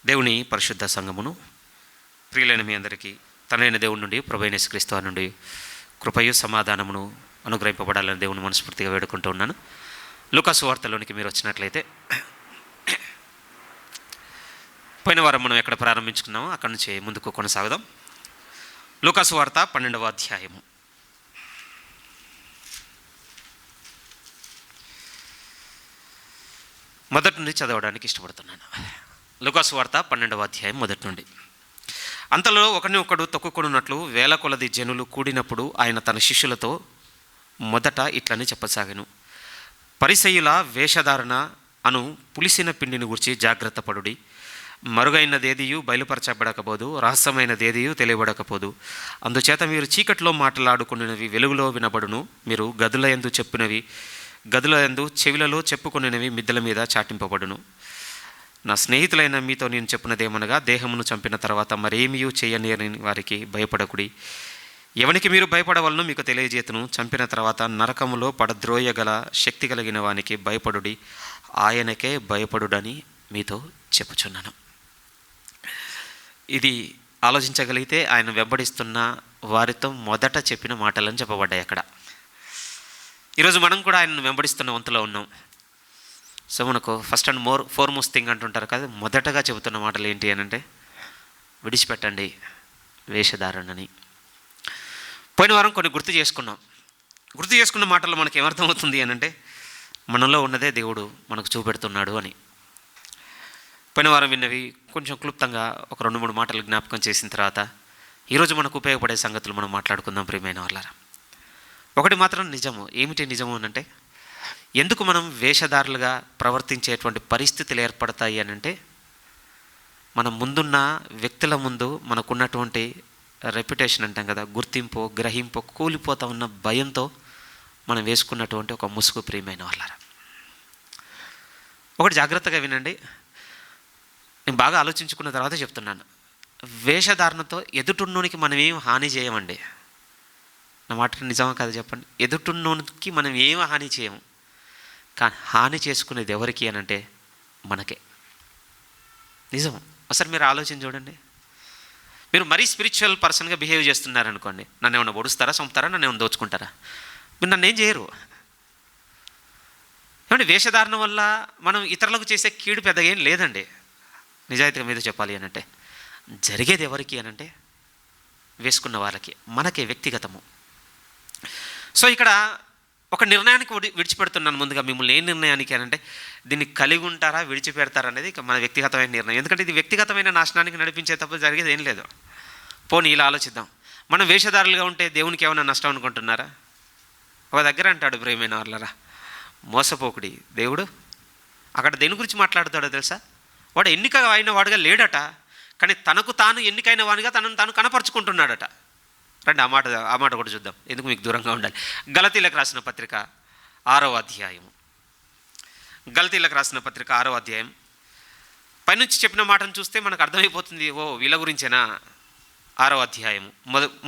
దేవుని పరిశుద్ధ సంఘమును ప్రియులైన మీ అందరికీ తనైన దేవుని నుండి ప్రభువైన యేసుక్రీస్తు నుండి కృపయు సమాధానమును అనుగ్రహింపబడాలని దేవుని మనస్ఫూర్తిగా వేడుకుంటూ ఉన్నాను. లూకా సువార్తలోనికి మీరు వచ్చినట్లయితే పోయిన వారం మనం ఎక్కడ ప్రారంభించుకున్నామో అక్కడి నుంచి ముందుకు కొనసాగుదాం. లూకా సువార్త 12వ అధ్యాయము. మొదటి నుండి చదవడానికి ఇష్టపడుతున్నాను. లూకా సువార్త 12వ అధ్యాయం మొదటి నుండి. అంతలో ఒకడు తొక్కుకొనున్నట్లు వేల కొలది జనులు కూడినప్పుడు ఆయన తన శిష్యులతో మొదట ఇట్లని చెప్పసాగెను. పరిసయ్యుల వేషధారణ అను పులిసిన పిండిని గురించి జాగ్రత్త పడుడి. మరుగైనదేదియు బయలుపరచబడకపోదు, రహస్యమైనదేదియు తెలియబడకపోదు. అందుచేత మీరు చీకట్లో మాట్లాడుకునేవి వెలుగులో వినబడును. మీరు గదుల యందు చెవిలలో చెప్పుకునేవి మిద్దెల మీద చాటింపబడును. నా స్నేహితులైన మీతో నేను చెప్పినదేమనగా, దేహమును చంపిన తర్వాత మరేమీ చేయనేరని వారికి భయపడకుడి. ఎవనికి మీరు భయపడవలనో మీకు తెలియజేతును. చంపిన తర్వాత నరకములో పడద్రోయగల శక్తి కలిగిన వానికి భయపడుడి. ఆయనకే భయపడుడని మీతో చెప్పుచున్నాను. ఇది ఆలోచించగలిగితే ఆయన వెంబడిస్తున్న వారితో మొదట చెప్పిన మాటలని చెప్పబడ్డాయి అక్కడ. ఈరోజు మనం కూడా ఆయనను వెంబడిస్తున్న వంతులో ఉన్నాం. సో మనకు ఫస్ట్ అండ్ ఫోర్మోస్ట్ థింగ్ అంటుంటారు కదా, మొదటగా చెబుతున్న మాటలు ఏంటి అని అంటే, విడిచిపెట్టండి వేషధారణని. పోయిన వారం కొన్ని గుర్తు చేసుకున్న మాటల్లో మనకి ఏమర్థమవుతుంది అని అంటే, మనలో ఉన్నదే దేవుడు మనకు చూపెడుతున్నాడు అని. పోయిన వారం విన్నవి కొంచెం క్లుప్తంగా ఒక 2-3 మాటలు జ్ఞాపకం చేసిన తర్వాత ఈరోజు మనకు ఉపయోగపడే సంగతులు మనం మాట్లాడుకుందాం ప్రియమైన వాళ్ళారా. ఒకటి మాత్రం నిజము. ఏమిటి నిజము అని అంటే, ఎందుకు మనం వేషధారులుగా ప్రవర్తించేటువంటి పరిస్థితులు ఏర్పడతాయి అని అంటే, మన ముందున్న వ్యక్తుల ముందు మనకున్నటువంటి రెప్యుటేషన్ అంటాం కదా, గుర్తింపు గ్రహింపు కూలిపోతా ఉన్న భయంతో మనం వేసుకున్నటువంటి ఒక ముసుగు ప్రియమైన వాళ్ళారా. ఒకటి జాగ్రత్తగా వినండి, నేను బాగా ఆలోచించుకున్న తర్వాత చెప్తున్నాను. వేషధారణతో ఎదుటున్నోనికి మనం ఏం హాని చేయమండి. నా మాట నిజమా కాదు చెప్పండి. ఎదుటున్నోనికి మనం ఏం హాని చేయము, కానీ హాని చేసుకునేది ఎవరికి అని అంటే మనకే. నిజం. ఒకసారి మీరు ఆలోచన చూడండి. మీరు మరీ స్పిరిచువల్ పర్సన్గా బిహేవ్ చేస్తున్నారనుకోండి, నన్ను ఏమన్నా పొడుస్తారా, చంపుతారా, నన్ను ఏమన్నా దోచుకుంటారా? మీరు నన్ను ఏం చేయరు. ఏమంటే వేషధారణ వల్ల మనం ఇతరులకు చేసే కీడు పెద్దగా ఏం లేదండి. నిజాయితీగా మీద చెప్పాలి అని అంటే, జరిగేది ఎవరికి అని అంటే వేసుకున్న వాళ్ళకి, మనకే వ్యక్తిగతము. సో ఇక్కడ ఒక నిర్ణయానికి విడిచిపెడుతున్నాను ముందుగా. మిమ్మల్ని ఏ నిర్ణయానికి అని అంటే, దీన్ని కలిగి ఉంటారా విడిచిపెడతారా అనేది ఇక మన వ్యక్తిగతమైన నిర్ణయం. ఎందుకంటే ఇది వ్యక్తిగతమైన నాశనానికి నడిపించే తప్ప జరిగేది ఏం లేదు. పోనీ ఇలా ఆలోచిద్దాం, మనం వేషధారులుగా ఉంటే దేవునికి ఏమైనా నష్టం అనుకుంటున్నారా? ఒక దగ్గర అంటాడు ప్రియమైన వాళ్ళరా, మోసపోకుడి దేవుడు. అక్కడ దేని గురించి మాట్లాడుతాడో తెలుసా? వాడు ఎన్నిక అయిన వాడుగా లేడట, కానీ తనకు తాను ఎన్నికైన వాడిగా తనను తాను కనపరుచుకుంటున్నాడట. రండి ఆ మాట కూడా చూద్దాం, ఎందుకు మీకు దూరంగా ఉండాలి. గలతీలకు రాసిన పత్రిక 6వ అధ్యాయం. గలతీలకు రాసిన పత్రిక 6వ అధ్యాయం పైనుంచి చెప్పిన మాటను చూస్తే మనకు అర్థమైపోతుంది, ఓ వీళ్ళ గురించేనా. 6వ అధ్యాయము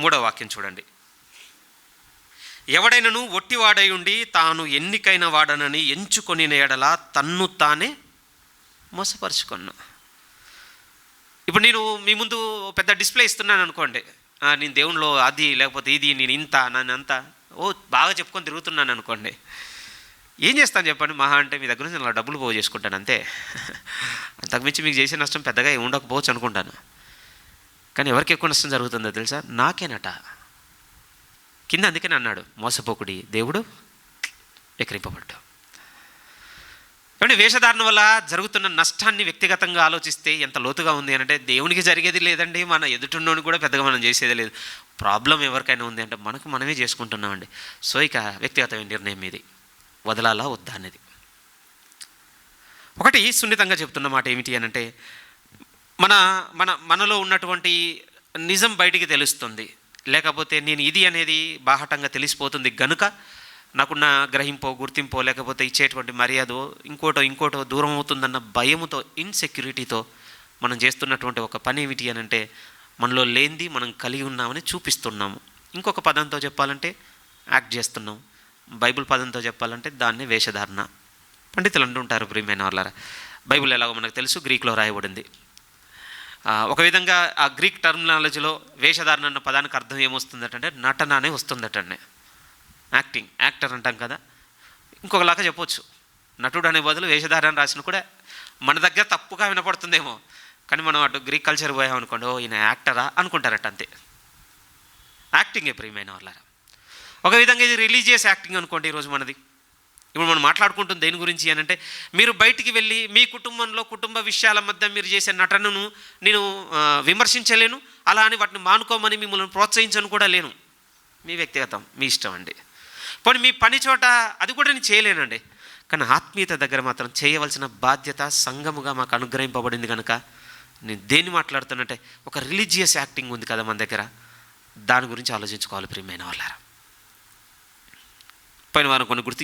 3వ వాక్యం చూడండి. ఎవడైనను ఒట్టివాడై ఉండి తాను ఎన్నికైన వాడనని ఎంచుకొని ఎడల తన్ను తానే మోసపరుచుకున్నా. ఇప్పుడు నేను మీ ముందు పెద్ద డిస్ప్లే ఇస్తున్నాను అనుకోండి, నేను దేవునిలో అది లేకపోతే ఇది, నేను ఇంత నన్ను అంతా బాగా చెప్పుకొని తిరుగుతున్నాను అనుకోండి, ఏం చేస్తాను చెప్పండి? మహా అంటే మీ దగ్గర నుంచి అలా డబ్బులు పోగు చేసుకుంటాను అంతే. అంతకుమించి మీకు చేసే నష్టం పెద్దగా ఉండకపోవచ్చు అనుకుంటాను. కానీ ఎవరికి ఎక్కువ నష్టం జరుగుతుందో తెలుసా? నాకేనట. కింద అందుకని అన్నాడు, మోసపోకుడి దేవుడు ఎక్కిరింపబడ్డాడు. కాబట్టి వేషధారణ వల్ల జరుగుతున్న నష్టాన్ని వ్యక్తిగతంగా ఆలోచిస్తే ఎంత లోతుగా ఉంది అంటే, దేవునికి జరిగేది లేదండి, మన ఎదుటిన్నోని కూడా పెద్దగా మనం చేసేది లేదు. ప్రాబ్లం ఎవరికైనా ఉంది అంటే మనమే చేసుకుంటున్నామండి. సో ఇక వ్యక్తిగతమైన నిర్ణయం ఇది, వదలాలా వద్దా అనేది. ఒకటి సున్నితంగా చెప్తున్న మాట ఏమిటి అని అంటే, మనలో ఉన్నటువంటి నిజం బయటికి తెలుస్తుంది, లేకపోతే నేను ఇది అనేది బాహటంగా తెలిసిపోతుంది గనుక నాకున్న గ్రహింపో గుర్తింపో లేకపోతే ఇచ్చేటువంటి మర్యాదో ఇంకోటో దూరం అవుతుందన్న భయముతో, ఇన్సెక్యూరిటీతో మనం చేస్తున్నటువంటి ఒక పని ఏమిటి అని అంటే, మనలో లేనిది మనం కలిగి ఉన్నామని చూపిస్తున్నాము. ఇంకొక పదంతో చెప్పాలంటే యాక్ట్ చేస్తున్నాం. బైబిల్ పదంతో చెప్పాలంటే దాన్నే వేషధారణ. పండితులు అంటుంటారు ప్రియమైన వాళ్ళారా, బైబిల్ ఎలాగో మనకు తెలుసు, గ్రీకులో రాయబడింది. ఒక విధంగా ఆ గ్రీక్ టర్మినాలజీలో వేషధారణ అన్న పదానికి అర్థం ఏమొస్తుందటంటే నటన అనే వస్తుందటండి. యాక్టర్ అంటాం కదా, ఇంకొకలాగా చెప్పొచ్చు. నటుడు అనే బదులు వేషధారణ రాసిన కూడా మన దగ్గర తప్పుగా వినపడుతుందేమో, కానీ మనం అటు గ్రీక్ కల్చర్ పోయామనుకోండి, ఓ ఈయన యాక్టరా అనుకుంటారట, అంతే. యాక్టింగే ప్రియమైన వాళ్ళారా. ఒక విధంగా ఇది రిలీజియస్ యాక్టింగ్ అనుకోండి. ఈరోజు మనది ఇప్పుడు మనం మాట్లాడుకుంటుంది దేని గురించి అని అంటే, మీరు బయటికి వెళ్ళి మీ కుటుంబంలో కుటుంబ విషయాల మధ్య మీరు చేసే నటనను నేను విమర్శించలేను, అలా అని వాటిని మానుకోమని మిమ్మల్ని ప్రోత్సహించను కూడా లేను. మీ వ్యక్తిగతం, మీ ఇష్టం అండి. పోనీ మీ పని చోట అది కూడా నేను చేయలేనండి, కానీ ఆత్మీయత దగ్గర మాత్రం చేయవలసిన బాధ్యత సంఘముగా మాకు అనుగ్రహింపబడింది కనుక నేను దేన్ని మాట్లాడుతున్నట్టే ఒక రిలీజియస్ యాక్టింగ్ ఉంది కదా మన దగ్గర, దాని గురించి ఆలోచించుకోవాలి ప్రియమైన వాళ్ళారా. పోయిన వారం కొన్ని గుర్తు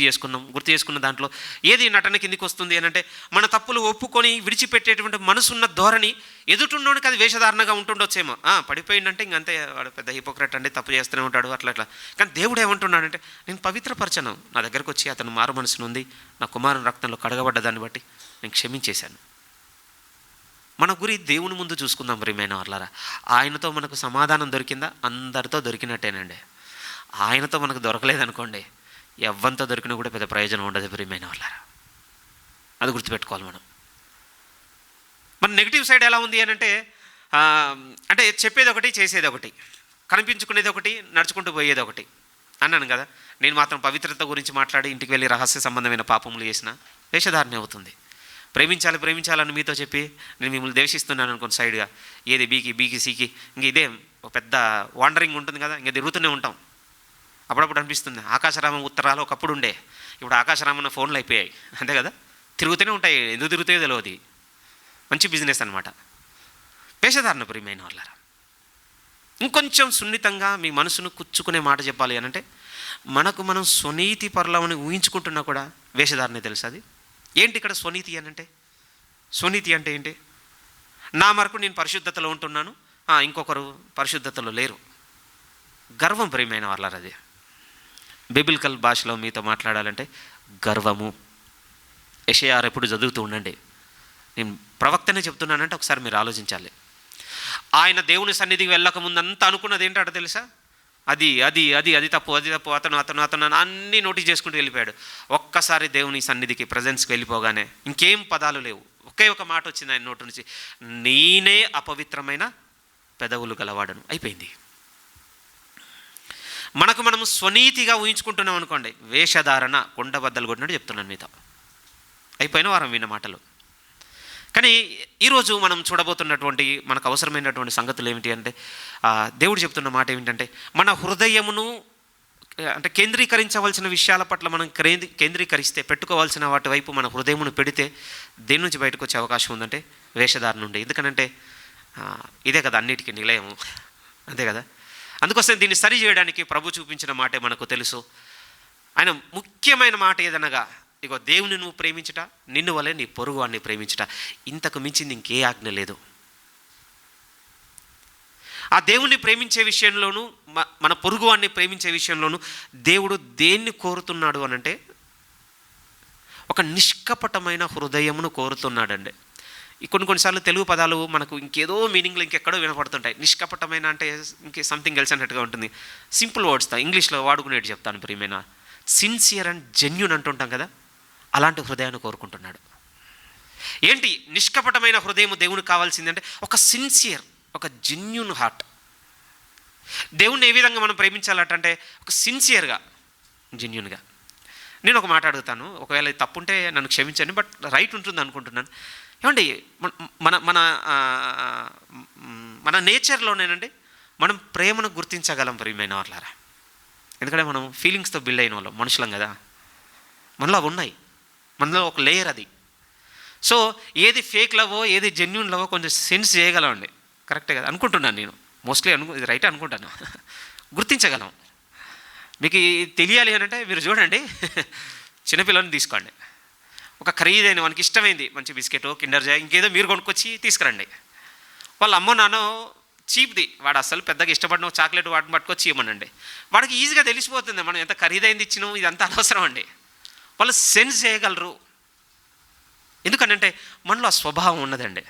చేసుకున్న దాంట్లో ఏది నటన కిందికి వస్తుంది అని అంటే, మన తప్పులు ఒప్పుకొని విడిచిపెట్టేటువంటి మనసున్న ధోరణి ఎదుటిన్నోడికి అది వేషధారణగా ఉంటుండొచ్చేమో. పడిపోయిందంటే ఇంకంతే, వాడు పెద్ద హిపోక్రెట్ అండి, తప్పు చేస్తూనే ఉంటాడు అట్లా. కానీ దేవుడు ఏమంటున్నాడంటే, నేను పవిత్రపరచను, నా దగ్గరకు వచ్చి అతను మారు మనసును ఉంది, నా కుమారుని రక్తంలో కడగబడ్డ దాన్ని బట్టి నేను క్షమించేశాను. మన గురి దేవుని ముందు చూసుకుందాం ప్రియమైన వాళ్ళారా. ఆయనతో మనకు సమాధానం దొరికిందా? అందరితో దొరికినట్టేనండి. ఆయనతో మనకు దొరకలేదనుకోండి, ఎవ్వంతో దొరికినా కూడా పెద్ద ప్రయోజనం ఉండదు ప్రియమైన వాళ్ళారా. అది గుర్తుపెట్టుకోవాలి మనం. మన నెగిటివ్ సైడ్ ఎలా ఉంది అని అంటే చెప్పేది ఒకటి, చేసేది ఒకటి, కనిపించుకునేది ఒకటి, నడుచుకుంటూ పోయేది ఒకటి అన్నాను కదా. నేను మాత్రం పవిత్రత గురించి మాట్లాడి ఇంటికి వెళ్ళి రహస్య సంబంధమైన పాపములు చేసిన వేషధారణ అవుతుంది. ప్రేమించాలని మీతో చెప్పి నేను మిమ్మల్ని ద్వేషిస్తున్నాను అనుకోండి, సైడ్గా ఏది బీకి సీకి, ఇంక ఇదే ఒక పెద్ద వాండరింగ్ ఉంటుంది కదా, ఇంక తిరుగుతూనే ఉంటాం. అప్పుడప్పుడు అనిపిస్తుంది ఆకాశరామం ఉత్తరాలు ఒకప్పుడు ఉండే, ఇప్పుడు ఆకాశరామన్న ఫోన్లు అయిపోయాయి, అంతే కదా. తిరుగుతూనే ఉంటాయి, ఎందుకు తిరుగుతాయో తెలియదు. మంచి బిజినెస్ అనమాట వేషధారణ ప్రియమైన వాళ్ళారా. ఇంకొంచెం సున్నితంగా మీ మనసును కుచ్చుకునే మాట చెప్పాలి అని అంటే, మనకు మనం స్వనీతి పరులమని ఊహించుకుంటున్నా కూడా వేషధారణే తెలుసు. అది ఏంటి ఇక్కడ స్వనీతి అని అంటే? స్వనీతి అంటే ఏంటి? నా మరకు నేను పరిశుద్ధతలో ఉంటున్నాను, ఇంకొకరు పరిశుద్ధతలో లేరు. గర్వం ప్రియమైన వాళ్ళారు. అది బిబిలికల్ భాషలో మీతో మాట్లాడాలంటే గర్వము. యెషయా ఎప్పుడు చదువుతూ ఉండండి. నేను ప్రవక్తనే చెప్తున్నానంటే ఒకసారి మీరు ఆలోచించాలి. ఆయన దేవుని సన్నిధికి వెళ్ళక ముందంతా అనుకున్నది ఏంటో తెలుసా? అది అది అది అది తప్పు, అది తప్పు, అతను అన్నీ నోటీస్ చేసుకుంటూ వెళ్ళిపోయాడు. ఒక్కసారి దేవుని సన్నిధికి ప్రజెన్స్కి వెళ్ళిపోగానే ఇంకేం పదాలు లేవు, ఒకే ఒక మాట వచ్చింది ఆయన నోటి నుంచి, నేనే అపవిత్రమైన పెదవులు గలవాడను. అయిపోయింది. మనకు మనము స్వనీతిగా ఊహించుకుంటున్నాం అనుకోండి, వేషధారణ కొండబద్దలు కొట్టినట్టు చెప్తున్నాను మీతో. అయిపోయిన వారం విన్న మాటలు. కానీ ఈరోజు మనం చూడబోతున్నటువంటి మనకు అవసరమైనటువంటి సంగతులు ఏమిటి అంటే, దేవుడు చెప్తున్న మాట ఏమిటంటే, మన హృదయమును అంటే కేంద్రీకరించవలసిన విషయాల పట్ల మనం కేంద్రీకరిస్తే, పెట్టుకోవాల్సిన వాటి వైపు మన హృదయమును పెడితే దేని నుంచి బయటకు వచ్చే అవకాశం ఉందంటే వేషధారణ ఉండే. ఎందుకనంటే ఇదే కదా అన్నిటికీ నిలయము, అంతే కదా. అందుకోసం దీన్ని సరి చేయడానికి ప్రభు చూపించిన మాటే మనకు తెలుసు. ఆయన ముఖ్యమైన మాట ఏదనగా, ఇగో దేవుని నువ్వు ప్రేమించుట, నిన్ను వలె నీ పొరుగు వాడిని ప్రేమించుట, ఇంతకు మించింది ఇంకే ఆజ్ఞ లేదు. ఆ దేవుణ్ణి ప్రేమించే విషయంలోనూ మన పొరుగు వాడిని ప్రేమించే విషయంలోనూ దేవుడు దేన్ని కోరుతున్నాడు అనంటే ఒక నిష్కపటమైన హృదయమును కోరుతున్నాడండి. కొన్నిసార్లు తెలుగు పదాలు మనకు ఇంకేదో మీనింగ్లో ఇంకెక్కడో వినపడుతుంటాయి. నిష్కపటమైన అంటే ఇంకే సంథింగ్ ఎల్స్ అన్నట్టుగా ఉంటుంది. సింపుల్ వర్డ్స్తో ఇంగ్లీష్లో వాడుకునేది చెప్తాను ప్రియమైన. సిన్సియర్ అండ్ జెన్యూన్ అంటుంటాం కదా, అలాంటి హృదయాన్ని కోరుకుంటున్నాడు. ఏంటి నిష్కపటమైన హృదయం దేవునికి కావాల్సిందంటే ఒక సిన్సియర్, ఒక జెన్యూన్ హార్ట్. దేవుణ్ణి ఏ విధంగా మనం ప్రేమించాలంటే ఒక సిన్సియర్గా, జెన్యూన్గా. నేను ఒక మాట అడుగుతాను, ఒకవేళ ఇది తప్పుంటే నన్ను క్షమించండి, బట్ రైట్ ఉంటుంది అనుకుంటున్నాను. ఏమండి మన మన మన నేచర్లోనేనండి మనం ప్రేమను గుర్తించగలం ప్రియమైన వాళ్ళారా. ఎందుకంటే మనం ఫీలింగ్స్తో బిల్డ్ అయిన వాళ్ళం మనుషులం కదా, మనలో అవి ఉన్నాయి, మనలో ఒక లేయర్ అది. సో ఏది ఫేక్ లవో ఏది జెన్యూన్ లవో కొంచెం సెన్స్ చేయగలం అండి. కరెక్టే కదా అనుకుంటున్నాను నేను, మోస్ట్లీ ఇది రైట్ అనుకుంటాను. గుర్తించగలం. మీకు తెలియాలి అని అంటే మీరు చూడండి, చిన్నపిల్లల్ని తీసుకోండి, ఒక ఖరీదైన మనకి ఇష్టమైంది మంచి బిస్కెట్, కిండర్ జాయ్, ఇంకేదో మీరు కొనుక్కొచ్చి తీసుకురండి. వాళ్ళ అమ్మో నాన్నో చీప్ది, వాడు అసలు పెద్దగా ఇష్టపడిన చాక్లెట్ వాటిని పట్టుకొచ్చి ఇవ్వమనండి, వాడికి ఈజీగా తెలిసిపోతుంది మనం ఎంత ఖరీదైంది ఇచ్చినాం, ఇదంతా అనవసరం అండి. వాళ్ళు సెన్స్ చేయగలరు. ఎందుకంటే మనలో ఆ స్వభావం ఉన్నదండి.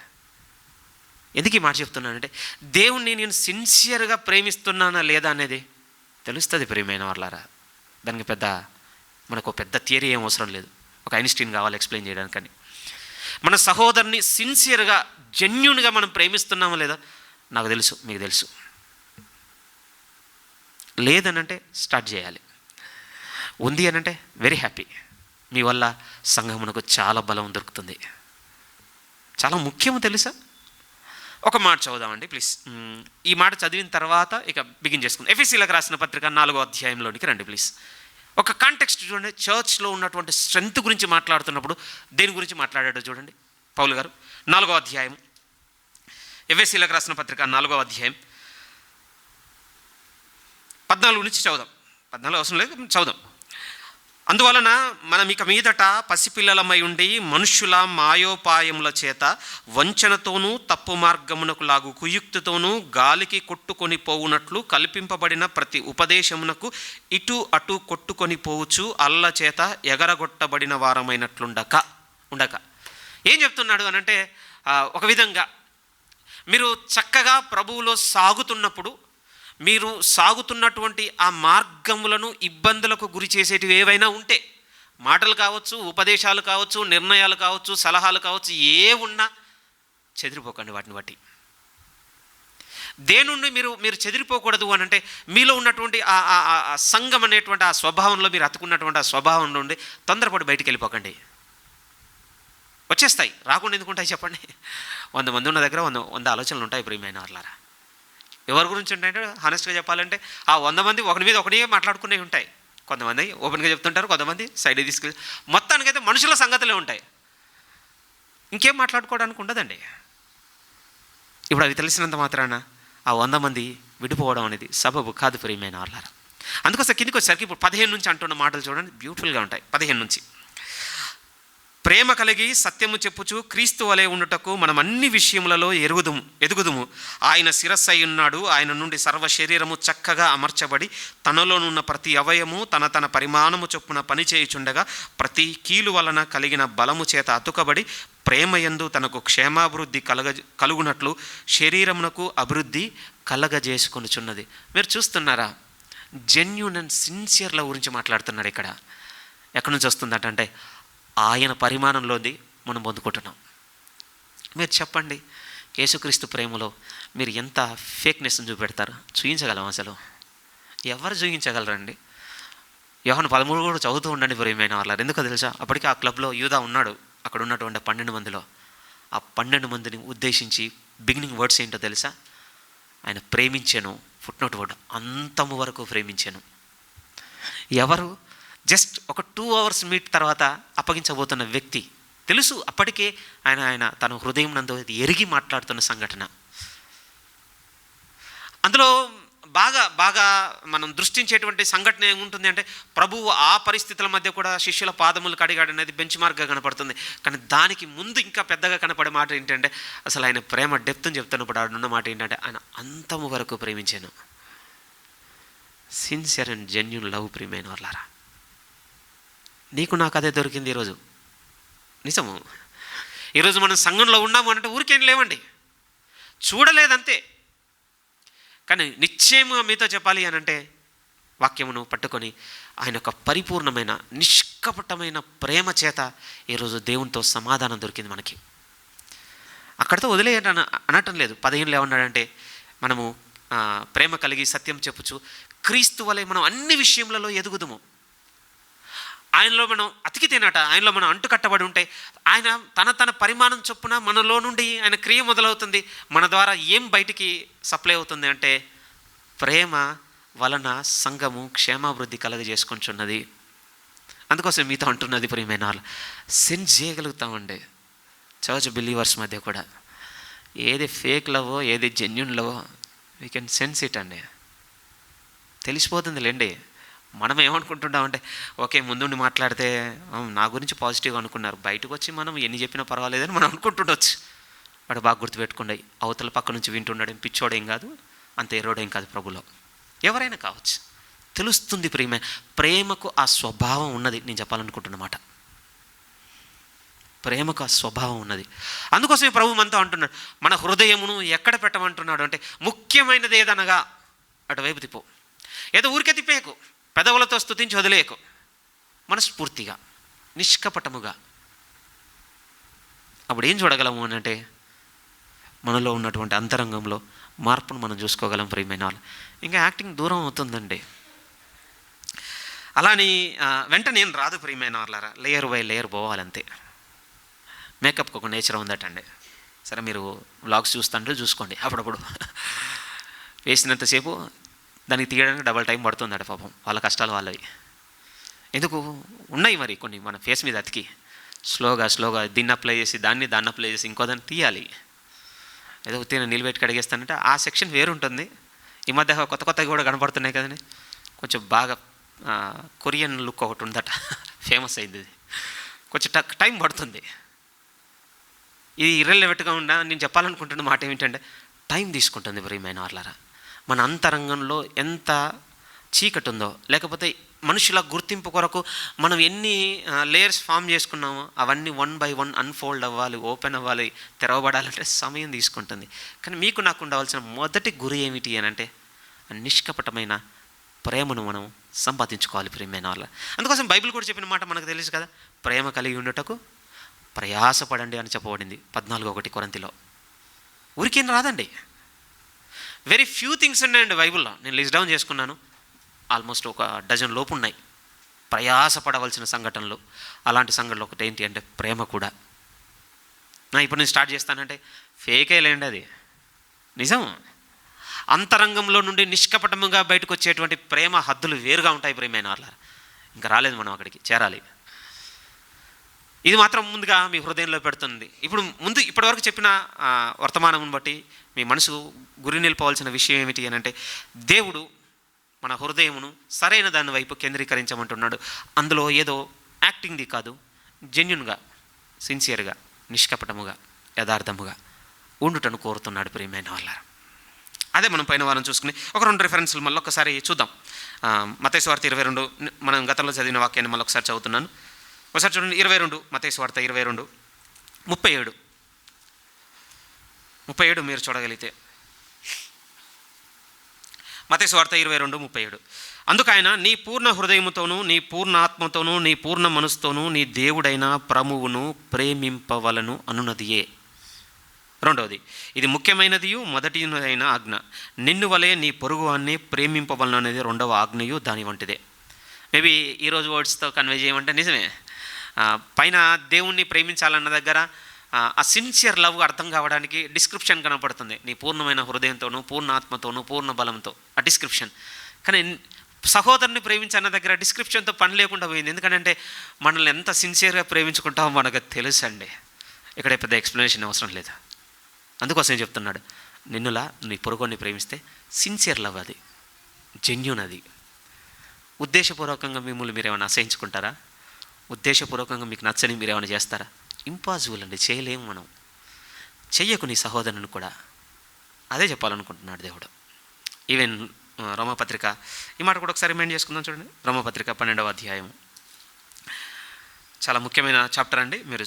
ఎందుకు ఈ మాట చెప్తున్నానంటే, దేవుణ్ణి నేను సిన్సియర్గా ప్రేమిస్తున్నానా లేదా అనేది తెలుస్తుంది ప్రియమైన వాళ్ళారా. దానికి మనకు పెద్ద థియరీ ఏం అవసరం లేదు. ఒక ఐన్స్టీన్ కావాలి ఎక్స్ప్లెయిన్ చేయడానికి. కానీ మన సహోదరుని సిన్సియర్గా జెన్యూన్గా మనం ప్రేమిస్తున్నామా లేదా నాకు తెలుసు, మీకు తెలుసు. లేదనంటే స్టార్ట్ చేయాలి. ఉంది అనంటే వెరీ హ్యాపీ. మీ వల్ల సంఘమునకు చాలా బలం దొరుకుతుంది. చాలా ముఖ్యం తెలుసా. ఒక మాట చదువుదామండి ప్లీజ్. ఈ మాట చదివిన తర్వాత ఇక బిగిన్ చేసుకుందాం. ఎఫెసీలకు రాసిన పత్రిక 4వ అధ్యాయంలోనికి రండి ప్లీజ్. ఒక కాంటెక్స్ట్ చూడండి. చర్చ్లో ఉన్నటువంటి స్ట్రెంగ్త్ గురించి మాట్లాడుతున్నప్పుడు దేని గురించి మాట్లాడాడో చూడండి పౌలు గారు. 4వ అధ్యాయం, ఎఫెసీలకు రాసిన పత్రిక 4వ అధ్యాయం 14 నుంచి చదువుదాం. 14 అవసరం లేదు, చదువుదాం. అందువలన మనం ఇక మీదట పసిపిల్లలమై ఉండి మనుష్యుల మాయోపాయముల చేత వంచనతోనూ తప్పు మార్గమునకు లాగు కుయుక్తితోనూ గాలికి కొట్టుకొని పోవునట్లు కల్పింపబడిన ప్రతి ఉపదేశమునకు ఇటు అటు కొట్టుకొని పోవచ్చు అల్ల చేత ఎగరగొట్టబడిన వారమైనట్లుండక ఏం చెప్తున్నాడు అనంటే, ఒక విధంగా మీరు చక్కగా ప్రభువులో సాగుతున్నప్పుడు మీరు సాగుతున్నటువంటి ఆ మార్గములను ఇబ్బందులకు గురి చేసేటివి ఏవైనా ఉంటే, మాటలు కావచ్చు, ఉపదేశాలు కావచ్చు, నిర్ణయాలు కావచ్చు, సలహాలు కావచ్చు, ఏ ఉన్నా చెదిరిపోకండి వాటిని బట్టి. దేనుండి మీరు చెదిరిపోకూడదు అని అంటే, మీలో ఉన్నటువంటి ఆ సంఘం అనేటువంటి ఆ స్వభావంలో మీరు అతుకున్నటువంటి ఆ స్వభావం నుండి తొందరపడి బయటికి వెళ్ళిపోకండి. వచ్చేస్తాయి, రాకుండా ఎందుకుంటాయి చెప్పండి. 100 మంది ఉన్న దగ్గర 100 ఆలోచనలు ఉంటాయి ప్రియమైన వాళ్ళారా. ఎవరి గురించి ఉంటాయంటే హానెస్ట్గా చెప్పాలంటే ఆ 100 మంది ఒకరి మీద ఒకటే మాట్లాడుకునేవి ఉంటాయి. కొంతమంది ఓపెన్గా చెప్తుంటారు, కొంతమంది సైడ్ తీసుకెళ్ళి, మొత్తానికైతే మనుషుల సంగతులే ఉంటాయి. ఇంకేం మాట్లాడుకోవడానికి ఉండదండి. ఇప్పుడు అవి తెలిసినంత మాత్రాన ఆ 100 మంది విడిపోవడం అనేది సబబు కాదు ప్రియమైన వాళ్ళారా. అందుకోసం కిందికి వచ్చేసరికి ఇప్పుడు 15 నుంచి అంటున్న మాటలు చూడండి, బ్యూటిఫుల్గా ఉంటాయి. 15 నుంచి, ప్రేమ కలిగి సత్యము చెప్పుచు క్రీస్తు వలె ఉండుటకు మనం అన్ని విషయములలో ఎదుగుదుము. ఆయన శిరస్సు అయి ఉన్నాడు. ఆయన నుండి సర్వ శరీరము చక్కగా అమర్చబడి తనలోనున్న ప్రతి అవయము తన పరిమాణము చొప్పున పనిచేయుచుండగా ప్రతి కీలు వలన కలిగిన బలము చేత అతుకబడి ప్రేమయందు తనకు క్షేమాభివృద్ధి కలుగునట్లు శరీరమునకు అభివృద్ధి కలగజేసుకొనుచున్నది. మీరు చూస్తున్నారా, జెన్యూన్ అండ్ సిన్సియర్ల గురించి మాట్లాడుతున్నాడు ఇక్కడ. ఎక్కడి నుంచి వస్తుందంటే ఆయన పరిమాణంలోది మనం పొందుకుంటున్నాం. మీరు చెప్పండి, యేసుక్రీస్తు ప్రేమలో మీరు ఎంత ఫేక్నెస్ని చూపెడతారు? చూపించగలం అసలు? ఎవరు చూపించగలరండి? యోహాను 13 కూడా చదువుతూ ఉండండి ప్రియమైన వాళ్ళు. ఎందుకో తెలుసా, అప్పటికి ఆ క్లబ్లో యూదా ఉన్నాడు. అక్కడ ఉన్నటువంటి 12 మందిలో ఆ 12 మందిని ఉద్దేశించి బిగినింగ్ వర్డ్స్ ఏంటో తెలుసా? ఆయన ప్రేమించాను, ఫుట్నోట్ వర్డ్, అంతము వరకు ప్రేమించాను. ఎవరు? జస్ట్ ఒక 2 hours మీట్ తర్వాత అప్పగించబోతున్న వ్యక్తి తెలుసు. అప్పటికే ఆయన తన హృదయం నందు ఎరిగి మాట్లాడుతున్న సంఘటన. అందులో బాగా మనం దృష్టించేటువంటి సంఘటన ఏముంటుంది అంటే, ప్రభువు ఆ పరిస్థితుల మధ్య కూడా శిష్యుల పాదములు కడిగాడు అనేది బెంచ్ మార్క్గా కనపడుతుంది. కానీ దానికి ముందు ఇంకా పెద్దగా కనపడే మాట ఏంటంటే, అసలు ఆయన ప్రేమ డెప్త్ని చెప్తున్నప్పుడు ఆడున్న మాట ఏంటంటే, ఆయన అంతము వరకు ప్రేమించాను. సిన్సియర్ అండ్ జెన్యూన్ లవ్ ప్రియమైన వాళ్ళారా. నీకు నాకు అదే దొరికింది ఈరోజు. నిజము. ఈరోజు మనం సంఘంలో ఉన్నాము అంటే ఊరికేం లేవండి, చూడలేదంతే. కానీ నిశ్చయముగా మీతో చెప్పాలి అని అంటే, వాక్యమును పట్టుకొని ఆయన యొక్క పరిపూర్ణమైన నిష్కపటమైన ప్రేమ చేత ఈరోజు దేవునితో సమాధానం దొరికింది మనకి. అక్కడితో అనటం లేదు. 15 ఏమన్నాడంటే, మనము ప్రేమ కలిగి సత్యం చెప్పుచు క్రీస్తు వలె మనం అన్ని విషయములలో ఎదుగుదుము. ఆయనలో మనం అతికితేనట, ఆయనలో మనం అంటుకట్టబడి ఉంటే ఆయన తన పరిమాణం చొప్పున మనలో నుండి ఆయన క్రియ మొదలవుతుంది. మన ద్వారా ఏం బయటికి సప్లై అవుతుంది అంటే, ప్రేమ వలన సంఘము క్షేమాభివృద్ధి కలగజేసుకుంటున్నది. అందుకోసం మీతో అంటున్నది ప్రియమైన వాళ్ళు, సెన్స్ చేయగలుగుతామండి చర్చ్ బిలీవర్స్ మధ్య కూడా. ఏది ఫేక్ లవో ఏది జెన్యూన్ లవో వీ కెన్ సెన్స్ ఇట్ అండి, తెలిసిపోతుంది లేండి. మనం ఏమనుకుంటున్నామంటే, ఓకే ముందుండి మాట్లాడితే నా గురించి పాజిటివ్ అనుకున్నారు, బయటకు వచ్చి మనం ఎన్ని చెప్పినా పర్వాలేదని మనం అనుకుంటుండొచ్చు. వాడు బాగా గుర్తుపెట్టుకుండే, అవతల పక్క నుంచి వింటున్నాడేం పిచ్చోడేం కాదు, అంత ఎరోడేం కాదు, ప్రభులో ఎవరైనా కావచ్చు. తెలుస్తుంది ప్రేమకు ఆ స్వభావం ఉన్నది. నేను చెప్పాలనుకుంటున్నమాట, ప్రేమకు ఆ స్వభావం ఉన్నది. అందుకోసమే ప్రభు మనతో అంటున్నాడు, మన హృదయమును ఎక్కడ పెట్టమంటున్నాడు అంటే, ముఖ్యమైనది ఏదనగా అటువైపు తిప్పు. ఏదో ఊరికే తిప్పేయకు, పెదవులతో స్తుతించి వదిలేయకు, మనస్ఫూర్తిగా నిష్కపటముగా. అప్పుడు ఏం చూడగలము అని అంటే, మనలో ఉన్నటువంటి అంతరంగంలో మార్పును మనం చూసుకోగలం ప్రియమైన వాళ్ళు. ఇంకా యాక్టింగ్ దూరం అవుతుందండి. అలాని వెంటనే నేను రాదు ప్రియమైన వాళ్ళారా, లేయర్ బై లేయర్ పోవాలంతే. మేకప్కి ఒక నేచర్ ఉందటండి. సరే, మీరు వ్లాగ్స్ చూస్తుంటే చూసుకోండి, అప్పుడప్పుడు వేసినంతసేపు దానికి తీయడానికి డబల్ టైం పడుతుందట పాపం, వాళ్ళ కష్టాలు వాళ్ళవి. ఎందుకు ఉన్నాయి మరి కొన్ని మన ఫేస్ మీద అతికి స్లోగా దీన్ని అప్లై చేసి దాన్ని అప్లై చేసి ఇంకో దాన్ని తీయాలి. ఏదో ఉత్తిన నిలబెట్టి కడిగేస్తానంటే ఆ సెక్షన్ వేరుంటుంది. ఈ మధ్య కొత్తగా కూడా కనపడుతున్నాయి కదండి, కొంచెం బాగా కొరియన్ లుక్ ఒకటి ఉందట, ఫేమస్ అయింది. ఇది కొంచెం టైం పడుతుంది. ఇది ఇర్రెలెవెంట్గా ఉన్నా నేను చెప్పాలనుకుంటున్న మాట ఏమిటంటే, టైం తీసుకుంటుంది ప్రియమైన వాళ్ళారా. మన అంతరంగంలో ఎంత చీకటి ఉందో, లేకపోతే మనుషుల గుర్తింపు కొరకు మనం ఎన్ని లేయర్స్ ఫామ్ చేసుకున్నామో అవన్నీ 1 by 1 అన్ఫోల్డ్ అవ్వాలి, ఓపెన్ అవ్వాలి, తెరవబడాలంటే సమయం తీసుకుంటుంది. కానీ మీకు నాకు ఉండవలసిన మొదటి గురి ఏమిటి అని అంటే, నిష్కపటమైన ప్రేమను మనం సంపాదించుకోవాలి ప్రియమైన వాళ్ళ. అందుకోసం బైబిల్ కూడా చెప్పిన మాట మనకు తెలుసు కదా, ప్రేమ కలిగి ఉండటకు ప్రయాసపడండి అని చెప్పబడింది 14:1 కొరింథీలో. ఊరికేం రాదండి. వెరీ ఫ్యూ థింగ్స్ ఉన్నాయండి బైబిల్లో. నేను లిస్ట్ డౌన్ చేసుకున్నాను, ఆల్మోస్ట్ ఒక డజన్ లోపు ఉన్నాయి ప్రయాసపడవలసిన సంఘటనలు. అలాంటి సంఘటనలు ఒకటి ఏంటి అంటే ప్రేమ కూడా. ఇప్పుడు నేను స్టార్ట్ చేస్తానంటే ఫేకే లేండి, అది నిజం. అంతరంగంలో నుండి నిష్కపటముగా బయటకు వచ్చేటువంటి ప్రేమ హద్దులు వేరుగా ఉంటాయి ప్రియమైన వాళ్ళ. ఇంకా రాలేదు మనం అక్కడికి చేరాలి. ఇది మాత్రం ముందుగా మీ హృదయంలో పెడుతుంది. ఇప్పటివరకు చెప్పిన వర్తమానం బట్టి మీ మనసు గురి నిలిపవలసిన విషయం ఏమిటి అని అంటే, దేవుడు మన హృదయమును సరైన దాని వైపు కేంద్రీకరించమంటున్నాడు. అందులో ఏదో యాక్టింగ్ది కాదు, జెన్యున్గా, సిన్సియర్గా, నిష్కపటముగా, యథార్థముగా ఉండుటను కోరుతున్నాడు ప్రియమైన వాళ్ళ. అదే మనం పైన వారం చూసుకుని ఒక 2 రిఫరెన్స్లు మళ్ళీ ఒకసారి చూద్దాం. మత్తయి సువార్త 22, మనం గతంలో చదివిన వాక్యాన్ని మళ్ళీ ఒకసారి చదువుతున్నాను. ఒకసారి చూడండి, 22 మత్తయి సువార్త 22:37 మీరు చూడగలిగితే. మత్తయి సువార్త 22:37. అందుకైన నీ పూర్ణ హృదయముతోనూ, నీ పూర్ణ ఆత్మతోనూ, నీ పూర్ణ మనసుతోనూ నీ దేవుడైన ప్రభువును ప్రేమింపవలను అనున్నదియే. రెండవది, ఇది ముఖ్యమైనదియు మొదటిదైన ఆజ్ఞ, నిన్ను వలె నీ పొరుగువాన్ని ప్రేమింపవలను అనేది రెండవ ఆజ్ఞయు దాని వంటిదే. మేబీ ఈరోజు వర్డ్స్తో కన్వే చేయమంటే నిజమే. పైన దేవుణ్ణి ప్రేమించాలన్న దగ్గర ఆ సిన్సియర్ లవ్ అర్థం కావడానికి డిస్క్రిప్షన్ కనపడుతుంది, నీ పూర్ణమైన హృదయంతోనూ, పూర్ణ ఆత్మతోనూ, పూర్ణ బలంతో, ఆ డిస్క్రిప్షన్. కానీ సహోదరుని ప్రేమించన్న దగ్గర డిస్క్రిప్షన్తో పని లేకుండా పోయింది. ఎందుకంటే మనల్ని ఎంత సిన్సియర్గా ప్రేమించుకుంటామో మనకు తెలుసు అండి. ఇక్కడ పెద్ద ఎక్స్ప్లెనేషన్ అవసరం లేదు. అందుకోసం చెప్తున్నాడు, నిన్నులా నీ పొరుగుని ప్రేమిస్తే సిన్సియర్ లవ్, అది జెన్యూన్, అది ఉద్దేశపూర్వకంగా మిమ్మల్ని మీరు ఏమైనా అసహించుకుంటారా? ఉద్దేశపూర్వకంగా మీకు నచ్చని మీరు ఏమైనా చేస్తారా? ఇంపాసిబుల్ అండి, చేయలేము మనం. చెయ్యకు నీ సహోదరుని కూడా. అదే చెప్పాలనుకుంటున్నాడు దేవుడు. ఈవెన్ రోమపత్రిక, ఈ మాట కూడా ఒకసారి రిమైండ్ చేసుకుందాం చూడండి. రోమపత్రిక 12వ అధ్యాయము చాలా ముఖ్యమైన చాప్టర్ అండి. మీరు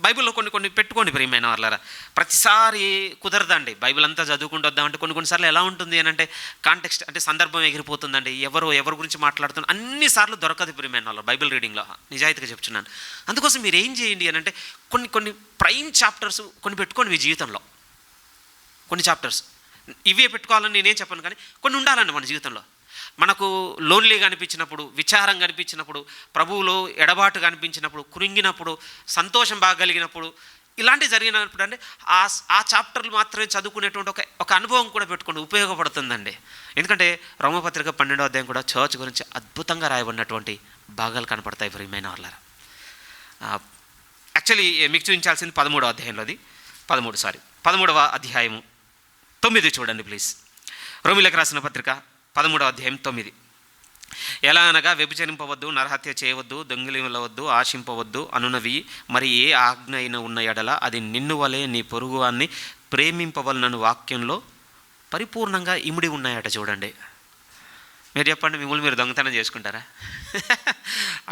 బైబిల్లో కొన్ని పెట్టుకోండి ప్రియమైన వాళ్ళారా. ప్రతిసారి కుదరదండి బైబిల్ అంతా చదువుకుంటూ వద్దామంటే కొన్నిసార్లు ఎలా ఉంటుంది అని అంటే, కాంటెక్స్ట్ అంటే సందర్భం ఎగిరిపోతుందండి. ఎవరి గురించి మాట్లాడుతున్నా అన్నిసార్లు దొరకదు ప్రియమైన వాళ్ళు బైబిల్ రీడింగ్లో, నిజాయితీగా చెప్తున్నాను. అందుకోసం మీరు ఏం చేయండి అని అంటే, కొన్ని ప్రైమ్ చాప్టర్స్ కొన్ని పెట్టుకోండి మీ జీవితంలో. కొన్ని చాప్టర్స్ ఇవే పెట్టుకోవాలని నేనేం చెప్పను, కానీ కొన్ని ఉండాలండి మన జీవితంలో. మనకు లోన్లీగా అనిపించినప్పుడు, విచారంగా అనిపించినప్పుడు, ప్రభువులో ఎడబాటుగా అనిపించినప్పుడు, కృంగినప్పుడు, సంతోషం బాగా కలిగినప్పుడు, ఇలాంటివి జరిగినప్పుడు అంటే ఆ చాప్టర్లు మాత్రమే చదువుకునేటువంటి ఒక అనుభవం కూడా పెట్టుకోండి, ఉపయోగపడుతుందండి. ఎందుకంటే రోమపత్రిక 12వ అధ్యాయం కూడా చర్చ్ గురించి అద్భుతంగా రాయబడినటువంటి భాగాలు కనపడతాయి ప్రియమైన వాళ్ళారా. యాక్చువల్లీ మీకు చూపించాల్సింది 13వ అధ్యాయంలోది 13వ అధ్యాయము 9 చూడండి ప్లీజ్. రోమిలకు రాసిన పత్రిక 13వ అధ్యాయం 9. ఎలా అనగా, వ్యభిచరింపవద్దు, నరహత్య చేయవద్దు, దొంగిలించవద్దు, ఆశింపవద్దు అనునవి మరి ఏ ఆజ్ఞ అయినా ఉన్న ఎడల అది నిన్ను వలె నీ పొరుగువాన్ని ప్రేమింపవలనను వాక్యంలో పరిపూర్ణంగా ఇమిడి ఉన్నాయట. చూడండి, మీరు చెప్పండి, మిమ్మల్ని మీరు దొంగతనం చేసుకుంటారా?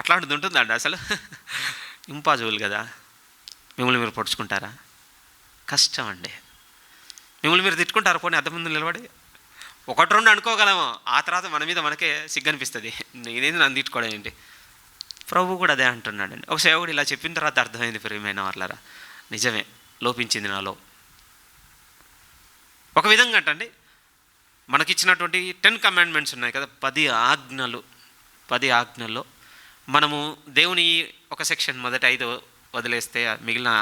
అట్లాంటిది ఉంటుందండి అసలు? ఇంపాసిబుల్ కదా. మిమ్మల్ని మీరు పొడుచుకుంటారా? కష్టం అండి. మిమ్మల్ని మీరు తిట్టుకుంటారు పోనీ అద్దం ముందు నిలబడి, ఒకటి రెండు అనుకోగలము, ఆ తర్వాత మన మీద మనకే సిగ్గనిపిస్తుంది, నేనేది నన్ను తిట్టుకోవడం ఏంటి. ప్రభు కూడా అదే అంటున్నాడండి. ఒక సేవకుడు ఇలా చెప్పిన తర్వాత అర్థమైంది, ప్రియమైన వాళ్ళారా, నిజమే లోపించింది నాలో. ఒక విధంగా అంటండి, మనకిచ్చినటువంటి 10 కమాండ్మెంట్స్ ఉన్నాయి కదా, 10 ఆజ్ఞలు. 10 ఆజ్ఞల్లో మనము దేవుని ఒక సెక్షన్ మొదటి 5 వదిలేస్తే మిగిలిన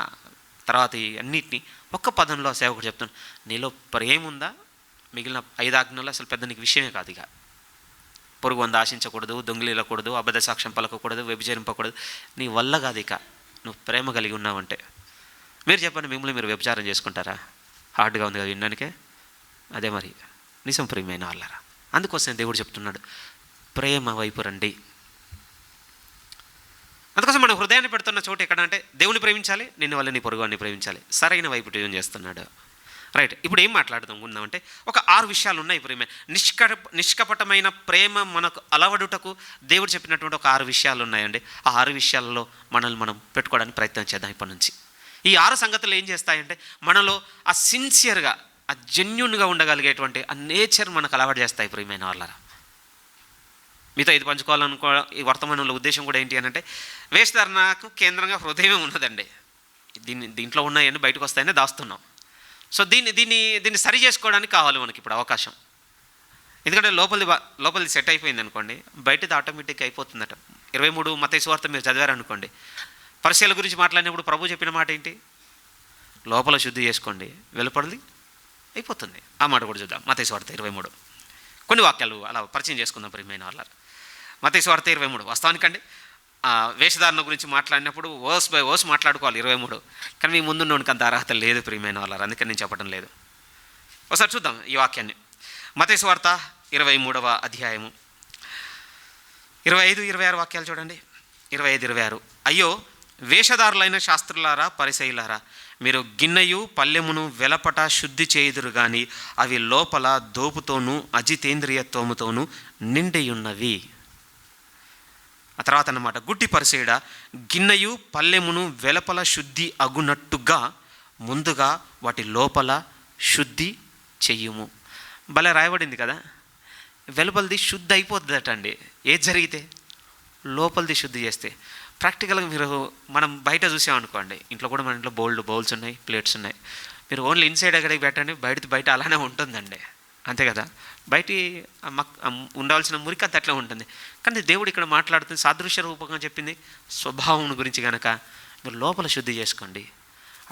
తర్వాత ఈ అన్నిటినీ ఒక్క పదంలో సేవకుడు చెప్తాను, నీలో ప్రేమ ఉందా, మిగిలిన 5 ఆజ్ఞలు అసలు పెద్ద నీకు విషయమే కాదు. ఇక పొరుగు వంద ఆశించకూడదు, దొంగిలిలకూడదు, అబద్ధ సాక్ష్యం పలకకూడదు, వ్యభిచరింపకూడదు, నీ వల్ల కాదు. ఇక నువ్వు ప్రేమ కలిగి ఉన్నావంటే. మీరు చెప్పండి, మిమ్మల్ని మీరు వ్యభిచారం చేసుకుంటారా? హార్డ్గా ఉంది కదా వినడానికే. అదే మరి నిజం ప్రియమైన వాళ్ళారా. అందుకోసం దేవుడు చెప్తున్నాడు, ప్రేమ వైపు రండి. అందుకోసం మన హృదయాన్ని పెడుతున్న చోటు ఎక్కడ అంటే, దేవుని ప్రేమించాలి, నిన్ను వల్ల నీ పొరుగువాన్ని ప్రేమించాలి. సరైన వైపు ట్యూన్ చేస్తున్నాడు. రైట్, ఇప్పుడు ఏం మాట్లాడుతున్నామంటే ఒక 6 విషయాలు ఉన్నాయి. ప్రేమ నిష్కపటమైన ప్రేమ మనకు అలవడుటకు దేవుడు చెప్పినటువంటి ఒక 6 విషయాలు ఉన్నాయండి. ఆ 6 విషయాలలో మనల్ని మనం పెట్టుకోవడానికి ప్రయత్నం చేద్దాం ఇప్పటి నుంచి. ఈ 6 సంగతులు ఏం చేస్తాయంటే, మనలో ఆ సిన్సియర్గా, ఆ జెన్యూన్గా ఉండగలిగేటువంటి ఆ నేచర్ మనకు అలవాటు చేస్తాయి. ప్రియమైన వాళ్ళరా, మీతో ఇది పంచుకోవాలనుకో ఈ వర్తమానంలో ఉద్దేశం కూడా ఏంటి అని అంటే, వేషధారణకు కేంద్రంగా హృదయమే ఉన్నదండి. దీంట్లో ఉన్నాయని బయటకు వస్తాయని దాస్తున్నాం. సో దీన్ని సరి చేసుకోవడానికి కావాలి మనకి ఇప్పుడు అవకాశం. ఎందుకంటే లోపలిది సెట్ అయిపోయింది అనుకోండి, బయటది ఆటోమేటిక్గా అయిపోతుందట. 23 మత్తయి సువార్త మీరు చదివారనుకోండి, పరిచయాల గురించి మాట్లాడినప్పుడు ప్రభు చెప్పిన మాట ఏంటి? లోపల శుద్ధి చేసుకోండి, వెలుపడిది అయిపోతుంది. ఆ మాట కూడా చూద్దాం. మత్తయి సువార్త 23 కొన్ని వాక్యాలు అలా పరిచయం చేసుకుందాం ప్రియమైన వాళ్ళ. మత్తయి సువార్త 23 వాస్తవానికండి వేషధారణ గురించి మాట్లాడినప్పుడు వర్స్ బై వర్స్ మాట్లాడుకోవాలి 23. కానీ మీ ముందున్నోనికి అంత అర్హత లేదు ప్రియమైన వాళ్ళ, అందుకని నేను చెప్పడం లేదు. ఒకసారి చూద్దాం ఈ వాక్యాన్ని. మత్తయి సువార్త 23వ అధ్యాయము 25-26 వాక్యాలు చూడండి. 25-26. అయ్యో వేషధారులైన శాస్త్రులారా, పరిసయ్యులారా, మీరు గిన్నెయు పల్లెమును వెలపట శుద్ధి చేయుదురు గాని అవి లోపల దోపుతోనూ అజితేంద్రియత్వముతోనూ నిండియున్నవి. ఆ తర్వాత అన్నమాట, గుడ్డి పరిసయుడా, గిన్నెయు పల్లెమును వెలపల శుద్ధి అగునట్టుగా ముందుగా వాటి లోపల శుద్ధి చెయ్యుము. భలే రాయబడింది కదా. వెలుపలది శుద్ధి అయిపోతుందట అండి ఏది జరిగితే, లోపలిది శుద్ధి చేస్తే. ప్రాక్టికల్గా మనం బయట చూసామనుకోండి, ఇంట్లో కూడా మన ఇంట్లో బౌల్స్ ఉన్నాయి, ప్లేట్స్ ఉన్నాయి. మీరు ఓన్లీ ఇన్సైడ్ ఎక్కడికి పెట్టండి, బయట అలానే ఉంటుందండి, అంతే కదా. బయట ఉండాల్సిన మురికి అంత అట్లా ఉంటుంది. కానీ దేవుడు ఇక్కడ మాట్లాడుతుంది, సాదృశ్య రూపంగా చెప్పింది స్వభావం గురించి కనుక. మీరు లోపల శుద్ధి చేసుకోండి,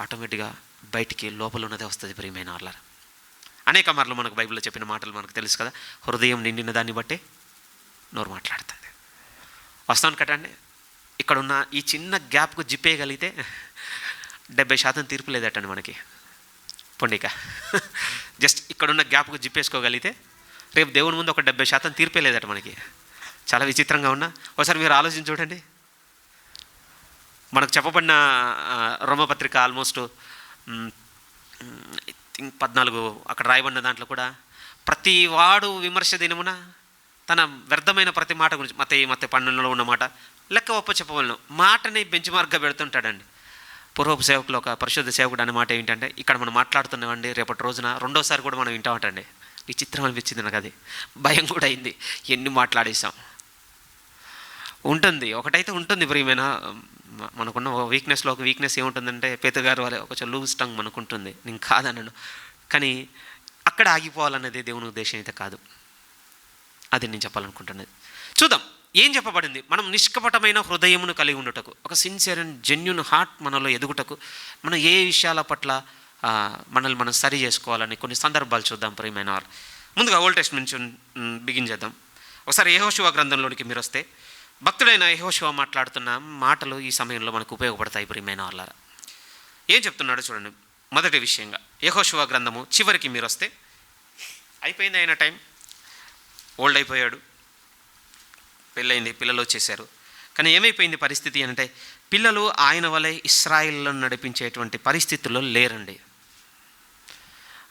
ఆటోమేటిక్గా బయటికి లోపల ఉన్నదే వస్తుంది ప్రియమైన వాళ్ళ. అనేక మార్లు మనకు బైబిల్లో చెప్పిన మాటలు మనకు తెలుసు కదా. హృదయం నిండిన దాన్ని బట్టే నోరు మాట్లాడుతుంది. వస్తాను కట్టండి, ఇక్కడున్న ఈ చిన్న గ్యాప్కు జిప్పేయగలిగితే 70% తీర్పు లేదటండి మనకి. పొండిక జస్ట్ ఇక్కడున్న గ్యాప్కు జిప్పేసుకోగలిగితే రేపు దేవుని ముందు ఒక 70% తీర్పే లేదట మనకి. చాలా విచిత్రంగా ఉన్నా ఒకసారి మీరు ఆలోచించి చూడండి. మనకు చెప్పబడిన రోమపత్రిక ఆల్మోస్ట్ 14 అక్కడ రాయబడిన దాంట్లో కూడా ప్రతి వాడు విమర్శ దినమున తన వ్యర్థమైన ప్రతి మాట గురించి, మత్తయి 12లో ఉన్న మాట లెక్క ఒప్ప చెప్పవలను మాటని బెంచ్ మార్క్గా పెడుతుంటాడండి. పూర్వపు సేవకులు ఒక పరిశుద్ధ సేవకుడు అనే మాట ఏంటంటే, ఇక్కడ మనం మాట్లాడుతున్నామండి, రేపటి రోజున రెండోసారి కూడా మనం వింటామంటండి. విచిత్రం అనిపించింది నాకు, అది భయం కూడా అయింది. ఎన్ని మాట్లాడేసాం ఉంటుంది. ఒకటైతే ఉంటుంది ప్రియమైన, మనకున్న వీక్నెస్లో ఒక వీక్నెస్ ఏముంటుందంటే, పేదగారు వాళ్ళ కొంచెం లూజ్ టంగ్ మనకుంటుంది. నేను కాదన్నాను, కానీ అక్కడ ఆగిపోవాలన్నది దేవుని ఉద్దేశం అయితే కాదు. అది నేను చెప్పాలనుకుంటున్నది. చూద్దాం ఏం చెప్పబడింది. మనం నిష్కపటమైన హృదయమును కలిగి ఉండుటకు, ఒక సిన్సియర్ అండ్ జెన్యూన్ హార్ట్ మనలో ఎదుగుటకు, మనం ఏ విషయాల పట్ల మనల్ని మనం సరి చేసుకోవాలని కొన్ని సందర్భాలు చూద్దాం ప్రియమైన వారు. ముందుగా ఓల్డ్ టెస్ట్మెంట్ బిగిన్ చేద్దాం. ఒకసారి యెహోషువ గ్రంథంలోనికి మీరు వస్తే, భక్తుడైన యెహోషువ మాట్లాడుతున్న మాటలు ఈ సమయంలో మనకు ఉపయోగపడతాయి ప్రియమైన వాళ్ళారా. ఏం చెప్తున్నాడో చూడండి. మొదటి విషయంగా యెహోషువ గ్రంథము చివరికి మీరు వస్తే, అయిపోయింది ఆయన టైం, ఓల్డ్ అయిపోయాడు, పెళ్ళయింది, పిల్లలు వచ్చేసారు. కానీ ఏమైపోయింది పరిస్థితి అంటే, పిల్లలు ఆయన వలె ఇశ్రాయేలును నడిపించేటువంటి పరిస్థితుల్లో లేరండి.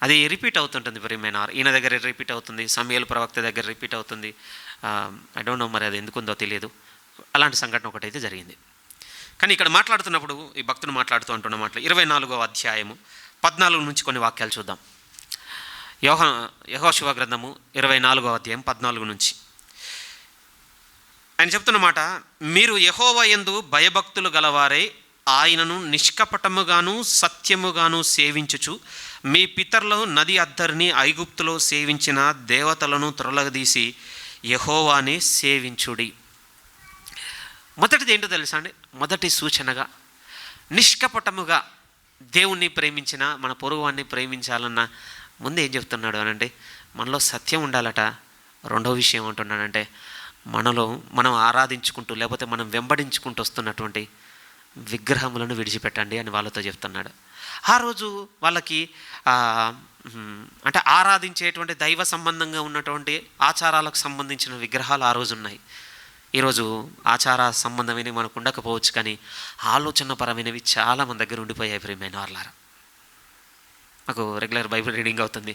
అది రిపీట్ అవుతుంటుంది ప్రియమైన. ఈయన దగ్గర రిపీట్ అవుతుంది, సమూయేలు ప్రవక్త దగ్గర రిపీట్ అవుతుంది. ఐ డోంట్ నో, మరి అది ఎందుకుందో తెలియదు. అలాంటి సంఘటన ఒకటైతే జరిగింది. కానీ ఇక్కడ మాట్లాడుతున్నప్పుడు ఈ భక్తుడు మాట్లాడుతూ అంటున్న మాటలు 24వ అధ్యాయము 14 నుంచి కొన్ని వాక్యాలు చూద్దాం. యెహోషువ గ్రంథము 24వ అధ్యాయం 14 నుంచి ఆయన చెప్తున్న మాట, మీరు యెహోవా యందు భయభక్తులు గలవారై ఆయనను నిష్కపటముగాను సత్యముగాను సేవించుచు మీ పితరులు నది అద్దరిని ఐగుప్తులో సేవించిన దేవతలను త్రొలగదీసి యెహోవాని సేవించుడి. మొదటిది ఏంటో తెలుసా అండి? మొదటి సూచనగా నిష్కపటముగా దేవుణ్ణి ప్రేమించిన మన పొరుగువాన్ని ప్రేమించాలన్న ముందు ఏం చెప్తున్నాడు అనంటే, మనలో సత్యం ఉండాలట. రెండో విషయం అంటున్నాడంటే, మనం ఆరాధించుకుంటూ లేకపోతే మనం వెంబడించుకుంటూ వస్తున్నటువంటి విగ్రహములను విడిచిపెట్టండి అని వాళ్ళతో చెప్తున్నాడు. ఆ రోజు వాళ్ళకి అంటే ఆరాధించేటువంటి దైవ సంబంధంగా ఉన్నటువంటి ఆచారాలకు సంబంధించిన విగ్రహాలు ఆ రోజు ఉన్నాయి. ఈరోజు ఆచార సంబంధమైనవి మనకు ఉండకపోవచ్చు, కానీ ఆలోచనపరమైనవి చాలా మన దగ్గర ఉండిపోయాయి ప్రియమైన వాళ్ళారా. నాకు రెగ్యులర్ బైబిల్ రీడింగ్ అవుతుంది.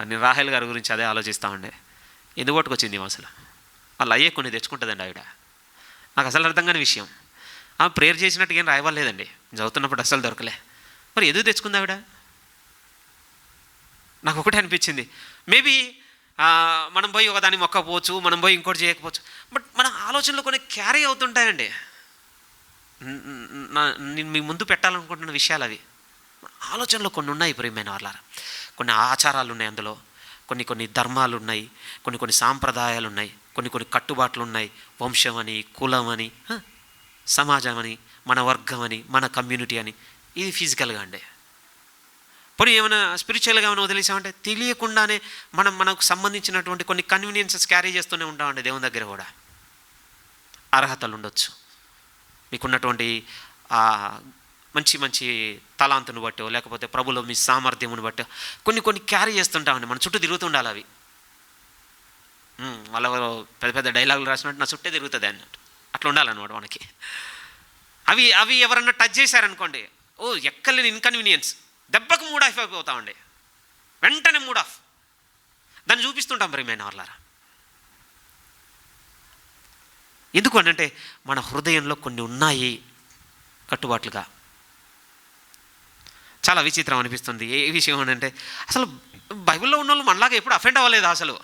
నేను రాహేల్ గారి గురించి అదే ఆలోచిస్తూ ఉండే. ఎందుకు పట్టుకొచ్చింది అసలు? వాళ్ళు అయ్యే కొన్ని తెచ్చుకుంటుందండి ఆవిడ. నాకు అసలు అర్థం కాని విషయం. ప్రేయర్ చేసినట్టుగా ఏం రాయవాలేదండి, చదువుతున్నప్పుడు అసలు దొరకలే. మరి ఎందుకు తెచ్చుకుంది ఆవిడ? నాకు ఒకటే అనిపించింది, మేబీ మనం పోయి ఒకదాన్ని మొక్కపోవచ్చు, మనం పోయి ఇంకోటి చేయకపోవచ్చు, బట్ మన ఆలోచనలు కొన్ని క్యారీ అవుతుంటాయండి. నేను మీ ముందు పెట్టాలనుకుంటున్న విషయాలు అవి. ఆలోచనలు కొన్ని ఉన్నాయి ప్రియమైన వాళ్ళారా. కొన్ని ఆచారాలు ఉన్నాయి, అందులో కొన్ని ధర్మాలు ఉన్నాయి, కొన్ని సాంప్రదాయాలు ఉన్నాయి, కొన్ని కట్టుబాట్లు ఉన్నాయి. వంశం అని, కులం అని, సమాజం అని, మన వర్గం అని, మన కమ్యూనిటీ అని. ఇది ఫిజికల్గా అండి. పోనీ ఏమైనా స్పిరిచువల్గా ఏమైనా వదిలేసామంటే తెలియకుండానే మనకు సంబంధించినటువంటి కొన్ని కన్వీనియన్సెస్ క్యారీ చేస్తూనే ఉంటామండి. దేవుని దగ్గర కూడా అర్హతలు ఉండొచ్చు, మీకున్నటువంటి మంచి తలాంతును బట్టో లేకపోతే ప్రభులో మీ సామర్థ్యమును బట్టో కొన్ని క్యారీ చేస్తుంటామండి. మన చుట్టూ తిరుగుతుండాలి అవి. వాళ్ళ పెద్ద డైలాగులు రాసినట్టు నా చుట్టే తిరుగుతుంది అన్నట్టు అట్లా ఉండాలన్నమాట మనకి. అవి ఎవరన్నా టచ్ చేశారనుకోండి, ఎక్కలేని ఇన్కన్వీనియన్స్, దెబ్బకు మూడ్ ఆఫ్ అయిపోతామండి. వెంటనే మూడ్ ఆఫ్. దాన్ని చూపిస్తుంటాం ప్రియమైన వాళ్ళారా. ఎందుకు అనంటే మన హృదయంలో కొన్ని ఉన్నాయి కట్టుబాట్లుగా. చాలా విచిత్రం అనిపిస్తుంది. ఏ విషయం అనంటే, అసలు బైబిల్లో ఉన్న వాళ్ళు మనలాగా ఎప్పుడు అఫెండ్ అవ్వలేదు అసలు.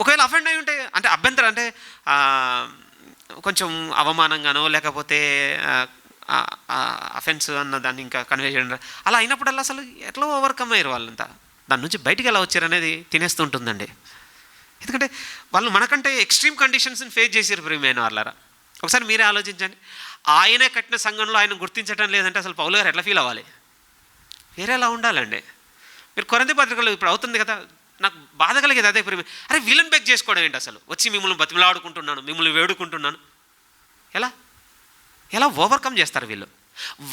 ఒకవేళ అఫెండ్ అయి ఉంటే అంటే అభ్యంతరం అంటే కొంచెం అవమానంగానో లేకపోతే అఫెన్స్ అన్న దాన్ని ఇంకా కన్వే చేయడం అలా అయినప్పుడల్లా అసలు ఎట్లా ఓవర్కమ్ అయ్యారు వాళ్ళంతా. దాని నుంచి బయటికి ఎలా వచ్చారు అనేది తినేస్తుంటుందండి. ఎందుకంటే వాళ్ళు మనకంటే ఎక్స్ట్రీమ్ కండిషన్స్ని ఫేస్ చేసారు ప్రియమైన వాళ్ళారా. ఒకసారి మీరే ఆలోచించండి. ఆయనే కట్టిన సంఘంలో ఆయన గుర్తించడం లేదంటే అసలు పౌలు గారు ఎట్లా ఫీల్ అవ్వాలి? వేరేలా ఉండాలండి. మీరు కొరింథీ పత్రికలో ఇప్పుడు అవుతుంది కదా, నాకు బాధ కలిగేది అదే ప్రేమ. అరే విలన్ బెక్ చేసుకోవడం ఏంటి అసలు? వచ్చి మిమ్మల్ని బతిమలాడుకుంటున్నాను, మిమ్మల్ని వేడుకుంటున్నాను. ఎలా ఓవర్కమ్ చేస్తారు వీళ్ళు?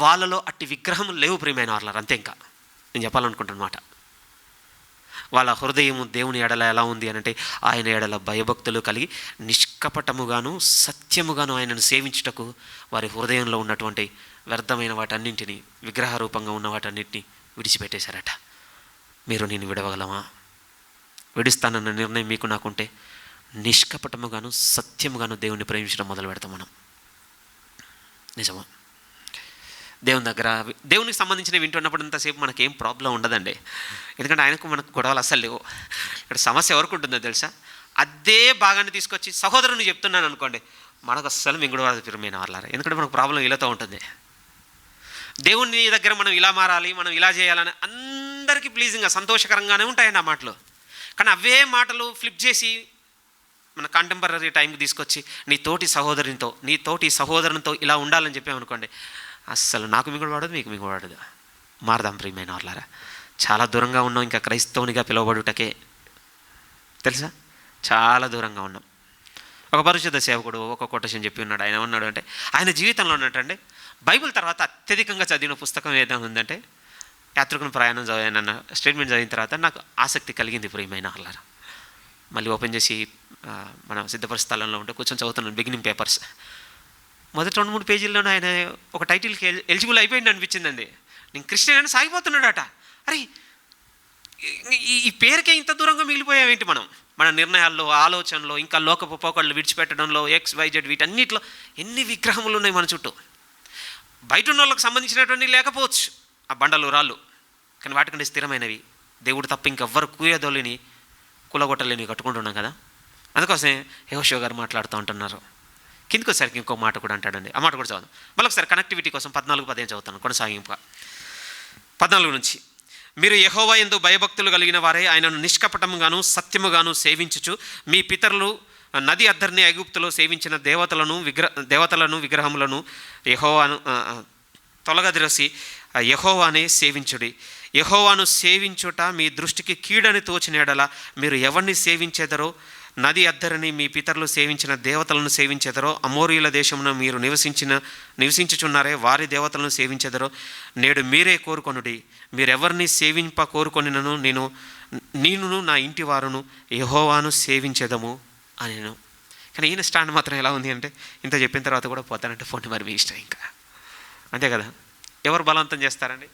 వాళ్ళలో అట్టి విగ్రహం లేవు ప్రియమైన వాళ్ళారు. అంతే. ఇంకా నేను చెప్పాలనుకుంటున్నమాట, వాళ్ళ హృదయము దేవుని ఎడల ఎలా ఉంది అనంటే ఆయన ఎడల భయభక్తులు కలిగి నిష్కపటముగాను సత్యముగాను ఆయనను సేవించుటకు వారి హృదయంలో ఉన్నటువంటి వ్యర్థమైన వాటన్నింటినీ, విగ్రహ రూపంగా ఉన్న వాటన్నింటినీ విడిచిపెట్టేశారట. మీరు నేను విడవగలమా? విడుస్తానన్న నిర్ణయం మీకు నాకుంటే నిష్కపటముగాను సత్యముగాను దేవుని ప్రేమించడం మొదలు పెడతాం మనం. నిజమా? దేవుని దగ్గర దేవునికి సంబంధించిన వింటున్నప్పుడు అంతసేపు మనకేం ప్రాబ్లం ఉండదండి. ఎందుకంటే ఆయనకు మనకు గొడవలు అస్సలు లేవు. ఇక్కడ సమస్య ఎవరికి ఉంటుందో తెలుసా? అదే భాగాన్ని తీసుకొచ్చి సహోదరుని చెప్తున్నాను అనుకోండి, మనకు అస్సలు మింగుడు ప్రియమైన వాళ్ళారా. ఎందుకంటే మనకు ప్రాబ్లం వీళ్ళతో ఉంటుంది. దేవుని దగ్గర మనం ఇలా మారాలి, మనం ఇలా చేయాలని అందరికీ ప్లీజింగ్గా సంతోషకరంగానే ఉంటాయండి ఆ మాటలు. కానీ అవే మాటలు ఫ్లిప్ చేసి మన కంటెంపరీ టైంకి తీసుకొచ్చి నీ తోటి సహోదరునితో ఇలా ఉండాలని చెప్పామనుకోండి, అస్సలు నాకు మింగుడు పడదు, మీకు మింగుడు పడదు. మారదాం ప్రియమైన వాళ్ళారా. చాలా దూరంగా ఉన్నాం ఇంకా క్రైస్తవునిగా పిలువబడుటకే. తెలుసా? చాలా దూరంగా ఉన్నాం. ఒక పరిశుద్ధ సేవకుడు ఒక కొటేషన్ చెప్పి ఉన్నాడు. ఆయన ఉన్నాడు అంటే ఆయన జీవితంలో ఉన్నట్టండి బైబిల్ తర్వాత అత్యధికంగా చదివిన పుస్తకం ఏదైనా ఉందంటే యాత్రికుని ప్రయాణం చదివానన్న స్టేట్మెంట్ చదివిన తర్వాత నాకు ఆసక్తి కలిగింది ప్రియమైన వాళ్ళారా. మళ్ళీ ఓపెన్ చేసి మన సిద్ధపరిస్థ స్థలంలో ఉంటే కూర్చొని చదువుతున్నాను బిగినింగ్ పేపర్స్. మొదటి 2-3 పేజీల్లోనే ఆయన ఒక టైటిల్కి ఎలిజిబుల్ అయిపోయింది అనిపించిందండి. నేను క్రిస్టియన్ అని సాగిపోతున్నాడట. అరే ఈ పేరుకే ఇంత దూరంగా మిగిలిపోయామేంటి మనం? మన నిర్ణయాల్లో, ఆలోచనలో, ఇంకా లోకపు పోకళ్ళు విడిచిపెట్టడంలో, XYZ వీటన్నిటిలో ఎన్ని విగ్రహములు ఉన్నాయి మన చుట్టూ. బయట ఉన్న వాళ్ళకి సంబంధించినటువంటి లేకపోవచ్చు ఆ బండలు రాళ్ళు, కానీ వాటికంటే స్థిరమైనవి దేవుడు తప్ప ఇంకెవ్వరు కూయదోలిని కూలగొట్టలేని కట్టుకుంటున్నాం కదా. అందుకోసమే యెహోషువ గారు మాట్లాడుతూ ఉంటున్నారు. కిందికి వచ్చేసరికి ఇంకో మాట కూడా అంటాడండి. ఆ మాట కూడా చదువు. మళ్ళీ ఒకసారి కనెక్టివిటీ కోసం 14-15 చదువుతాను, కొనసాగింపుగా 14 నుంచి. మీరు యెహోవా యందు భయభక్తులు కలిగిన వారే ఆయనను నిష్కపటముగాను సత్యముగాను సేవించుచు మీ పితరులు నది అద్దరిని ఐగుప్తులో సేవించిన దేవతలను విగ్రహములను యెహోవాను తొలగదిరసి యెహోవానే సేవించుడి. యెహోవాను సేవించుట మీ దృష్టికి కీడని తోచిన యెడల మీరు ఎవరిని సేవించెదరో, నది అద్దరిని మీ పితరులు సేవించిన దేవతలను సేవించెదరో, అమోరీల దేశమున మీరు నివసించుచున్నారే వారి దేవతలను సేవించెదరో, నేడు మీరే కోరుకొనుడి. మీరెవరిని సేవింప కోరుకొనినను నేను నా ఇంటి వారును యెహోవాను సేవించెదము అని. కానీ ఈయన స్టాండ్ మాత్రం ఎలా ఉంది అంటే, ఇంత చెప్పిన తర్వాత కూడా పోతానంటే ఫోన్ మరి మీ ఇష్టం ఇంకా, అంతే కదా. ఎవరు బలవంతం చేస్తారండి?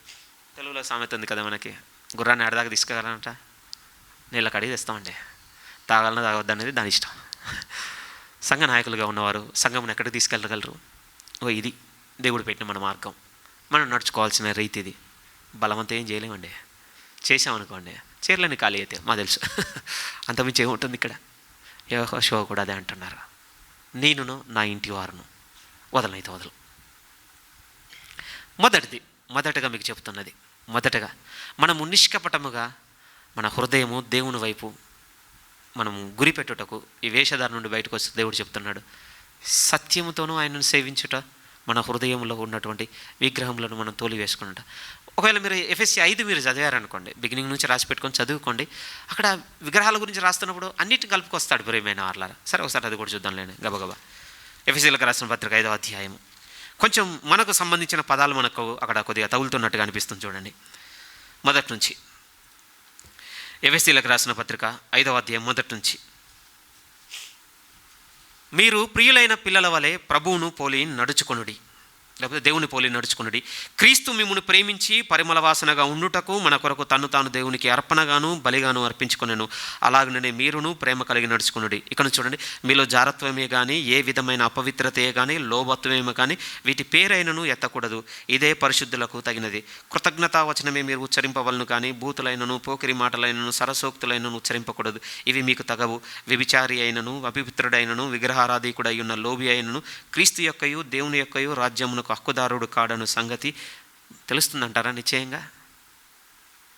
తెలుగులో సామెత ఉంది కదా మనకి, గుర్రాన్ని ఆడదాకా తీసుకెళ్ళాలంట, నీళ్ళకి అడిగి తెస్తామండి. తాగాలన్నా తాగొద్దనేది దాని ఇష్టం. సంఘ నాయకులుగా ఉన్నవారు సంఘంని ఎక్కడికి తీసుకెళ్ళగలరు? ఇది దేవుడు పెట్టిన మన మార్గం, మనం నడుచుకోవాల్సిన రీతి ఇది. బలవంతం ఏం చేయలేమండి. చేసామనుకోండి చీరలని ఖాళీ అయితే మా తెలుసు. అంతమించి ఏముంటుంది ఇక్కడ? యెహోషువ కూడా అదే అంటున్నారు, నేనును నా ఇంటి వారును వదలనైతే వదలు. మొదటగా మీకు చెప్తున్నది, మొదటగా మనము నిష్కపటముగా మన హృదయము దేవుని వైపు మనం గురి పెట్టుటకు ఈ వేషధార నుండి బయటకు వస్తే దేవుడు చెప్తున్నాడు, సత్యముతోనూ ఆయనను సేవించుట, మన హృదయంలో ఉన్నటువంటి విగ్రహములను మనం తోలివేసుకున్నట. ఒకవేళ మీరు ఎఫెసీ 5 మీరు చదివారనుకోండి, బిగినింగ్ నుంచి రాసి పెట్టుకొని చదువుకోండి. అక్కడ విగ్రహాల గురించి రాస్తున్నప్పుడు అన్నిటిని కలుపుకొస్తాడు ప్రియమైన వారలారా. సరే ఒకసారి అది కూడా చూద్దాంలేండి గబగబా. ఎఫెసీలకు రాసిన పత్రిక 5వ అధ్యాయం. కొంచెం మనకు సంబంధించిన పదాలు మనకు అక్కడ కొద్దిగా తగులుతున్నట్టుగా అనిపిస్తుంది చూడండి. మొదటి నుంచి ఎఫెసీలకు రాసిన పత్రిక 5వ అధ్యాయం మొదటి నుంచి. మీరు ప్రియులైన పిల్లల వలె ప్రభువును పోలి నడుచుకొనుడి, లేకపోతే దేవుని పోలి నడుచుకున్నది. క్రీస్తు మిమ్మును ప్రేమించి పరిమళ వాసనగా ఉండుటకు మన కొరకు తన్ను తాను దేవునికి అర్పణగాను బలిగాను అర్పించుకొనెను. అలాగనే మీరును ప్రేమ కలిగి నడుచుకున్నది. ఇక్కడ చూడండి, మీలో జారత్వమే కానీ ఏ విధమైన అపవిత్రతే కానీ లోభత్వమే కానీ వీటి పేరైనను ఎత్తకూడదు. ఇదే పరిశుద్ధులకు తగినది. కృతజ్ఞతా వచనమే మీరు ఉచ్చరింపవలను కానీ బూతులైనను పోకిరి మాటలైనను సరసోక్తులైనను ఉచ్చరింపకూడదు. ఇవి మీకు తగవు. వ్యభిచారి అయినను అపవిత్రుడైనను విగ్రహారాధికుడై ఉన్న లోబి అయినను క్రీస్తు యొక్కయు దేవుని యొక్కయు రాజ్యమునకు హక్కుదారుడు కాడను సంగతి తెలుస్తుందంటారా? నిశ్చయంగా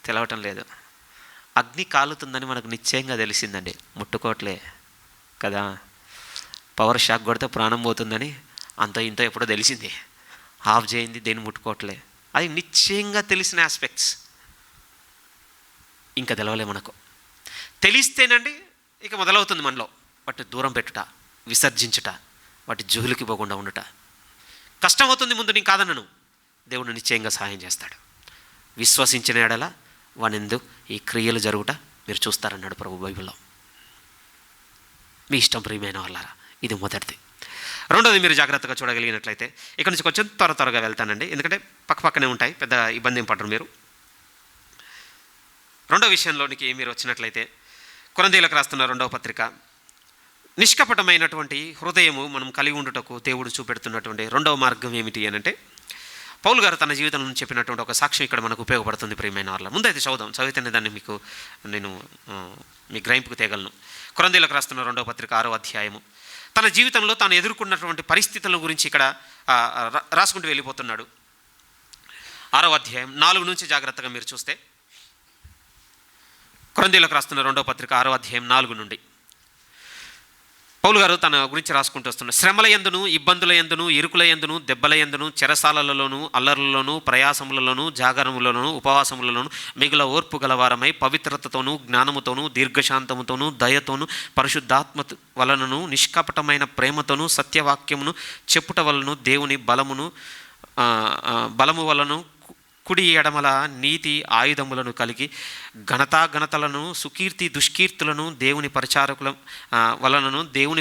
తెలవటం లేదు. అగ్ని కాలుతుందని మనకు నిశ్చయంగా తెలిసిందండి, ముట్టుకోవట్లే కదా. పవర్ షాక్ కొడితే ప్రాణం పోతుందని అంత ఇంత ఎప్పుడో తెలిసింది, ఆఫ్ చేయింది, దేన్ని ముట్టుకోవట్లే. అది నిశ్చయంగా తెలిసిన ఆస్పెక్ట్స్. ఇంకా తెలవలే మనకు. తెలిస్తేనండి ఇక మొదలవుతుంది మనలో వాటి దూరం పెట్టుట, విసర్జించుట, వాటి జోలికి పోకుండా ఉండుట. కష్టమవుతుంది ముందు, నేను కాదనను, దేవుడు నిశ్చయంగా సహాయం చేస్తాడు. విశ్వసించిన ఎడల వానిందు ఈ క్రియలు జరుగుట మీరు చూస్తారన్నాడు ప్రభు బైబిల్లో. మీ ఇష్టం ప్రియమైన వాళ్ళారా, ఇది మొదటిది. రెండోది మీరు జాగ్రత్తగా చూడగలిగినట్లయితే, ఇక్కడ నుంచి కొంచెం త్వరగా వెళ్తానండి, ఎందుకంటే పక్కనే ఉంటాయి, పెద్ద ఇబ్బంది ఏం పడరు మీరు. రెండో విషయంలోనికి మీరు వచ్చినట్లయితే, కొరింథీయులకు రాస్తున్న 2వ పత్రిక, నిష్కపటమైనటువంటి హృదయము మనం కలిగి ఉండుటకు దేవుడు చూపెడుతున్నటువంటి రెండవ మార్గం ఏమిటి అని అంటే, పౌలు గారు తన జీవితం నుంచి చెప్పినటువంటి ఒక సాక్ష్యం ఇక్కడ మనకు ఉపయోగపడుతుంది ప్రియమైన వాళ్ళ. ముందైతే చదివితేనే దాన్ని నేను మీ గ్రహింపుకు తేగలను. కొరింథీయులకు రాస్తున్న 2వ పత్రిక 6వ అధ్యాయము. తన జీవితంలో తాను ఎదుర్కొన్నటువంటి పరిస్థితుల గురించి ఇక్కడ రాసుకుంటూ వెళ్ళిపోతున్నాడు. 6వ అధ్యాయం 4 నుంచి జాగ్రత్తగా మీరు చూస్తే, కొరింథీయులకు రాస్తున్న 2వ పత్రిక 6వ అధ్యాయం 4 నుండి పౌలు గారు తన గురించి రాసుకుంటూ వస్తున్నారు. శ్రమల యందును ఇబ్బందుల యందును ఇరుకుల యందును దెబ్బల యందును చెరసాలలలోను అల్లర్లలోను ప్రయాసములలోను జాగరములలోను ఉపవాసములలోను మిగుల ఓర్పు గలవారమై పవిత్రతతోనూ జ్ఞానముతోనూ దీర్ఘశాంతముతోనూ దయతోనూ పరిశుద్ధాత్మ వలనను నిష్కపటమైన ప్రేమతోనూ సత్యవాక్యమును చెప్పుట వలన దేవుని బలము వలను కుడి ఎడమల నీతి ఆయుధములను కలిగి ఘనతలను సుకీర్తి దుష్కీర్తులను దేవుని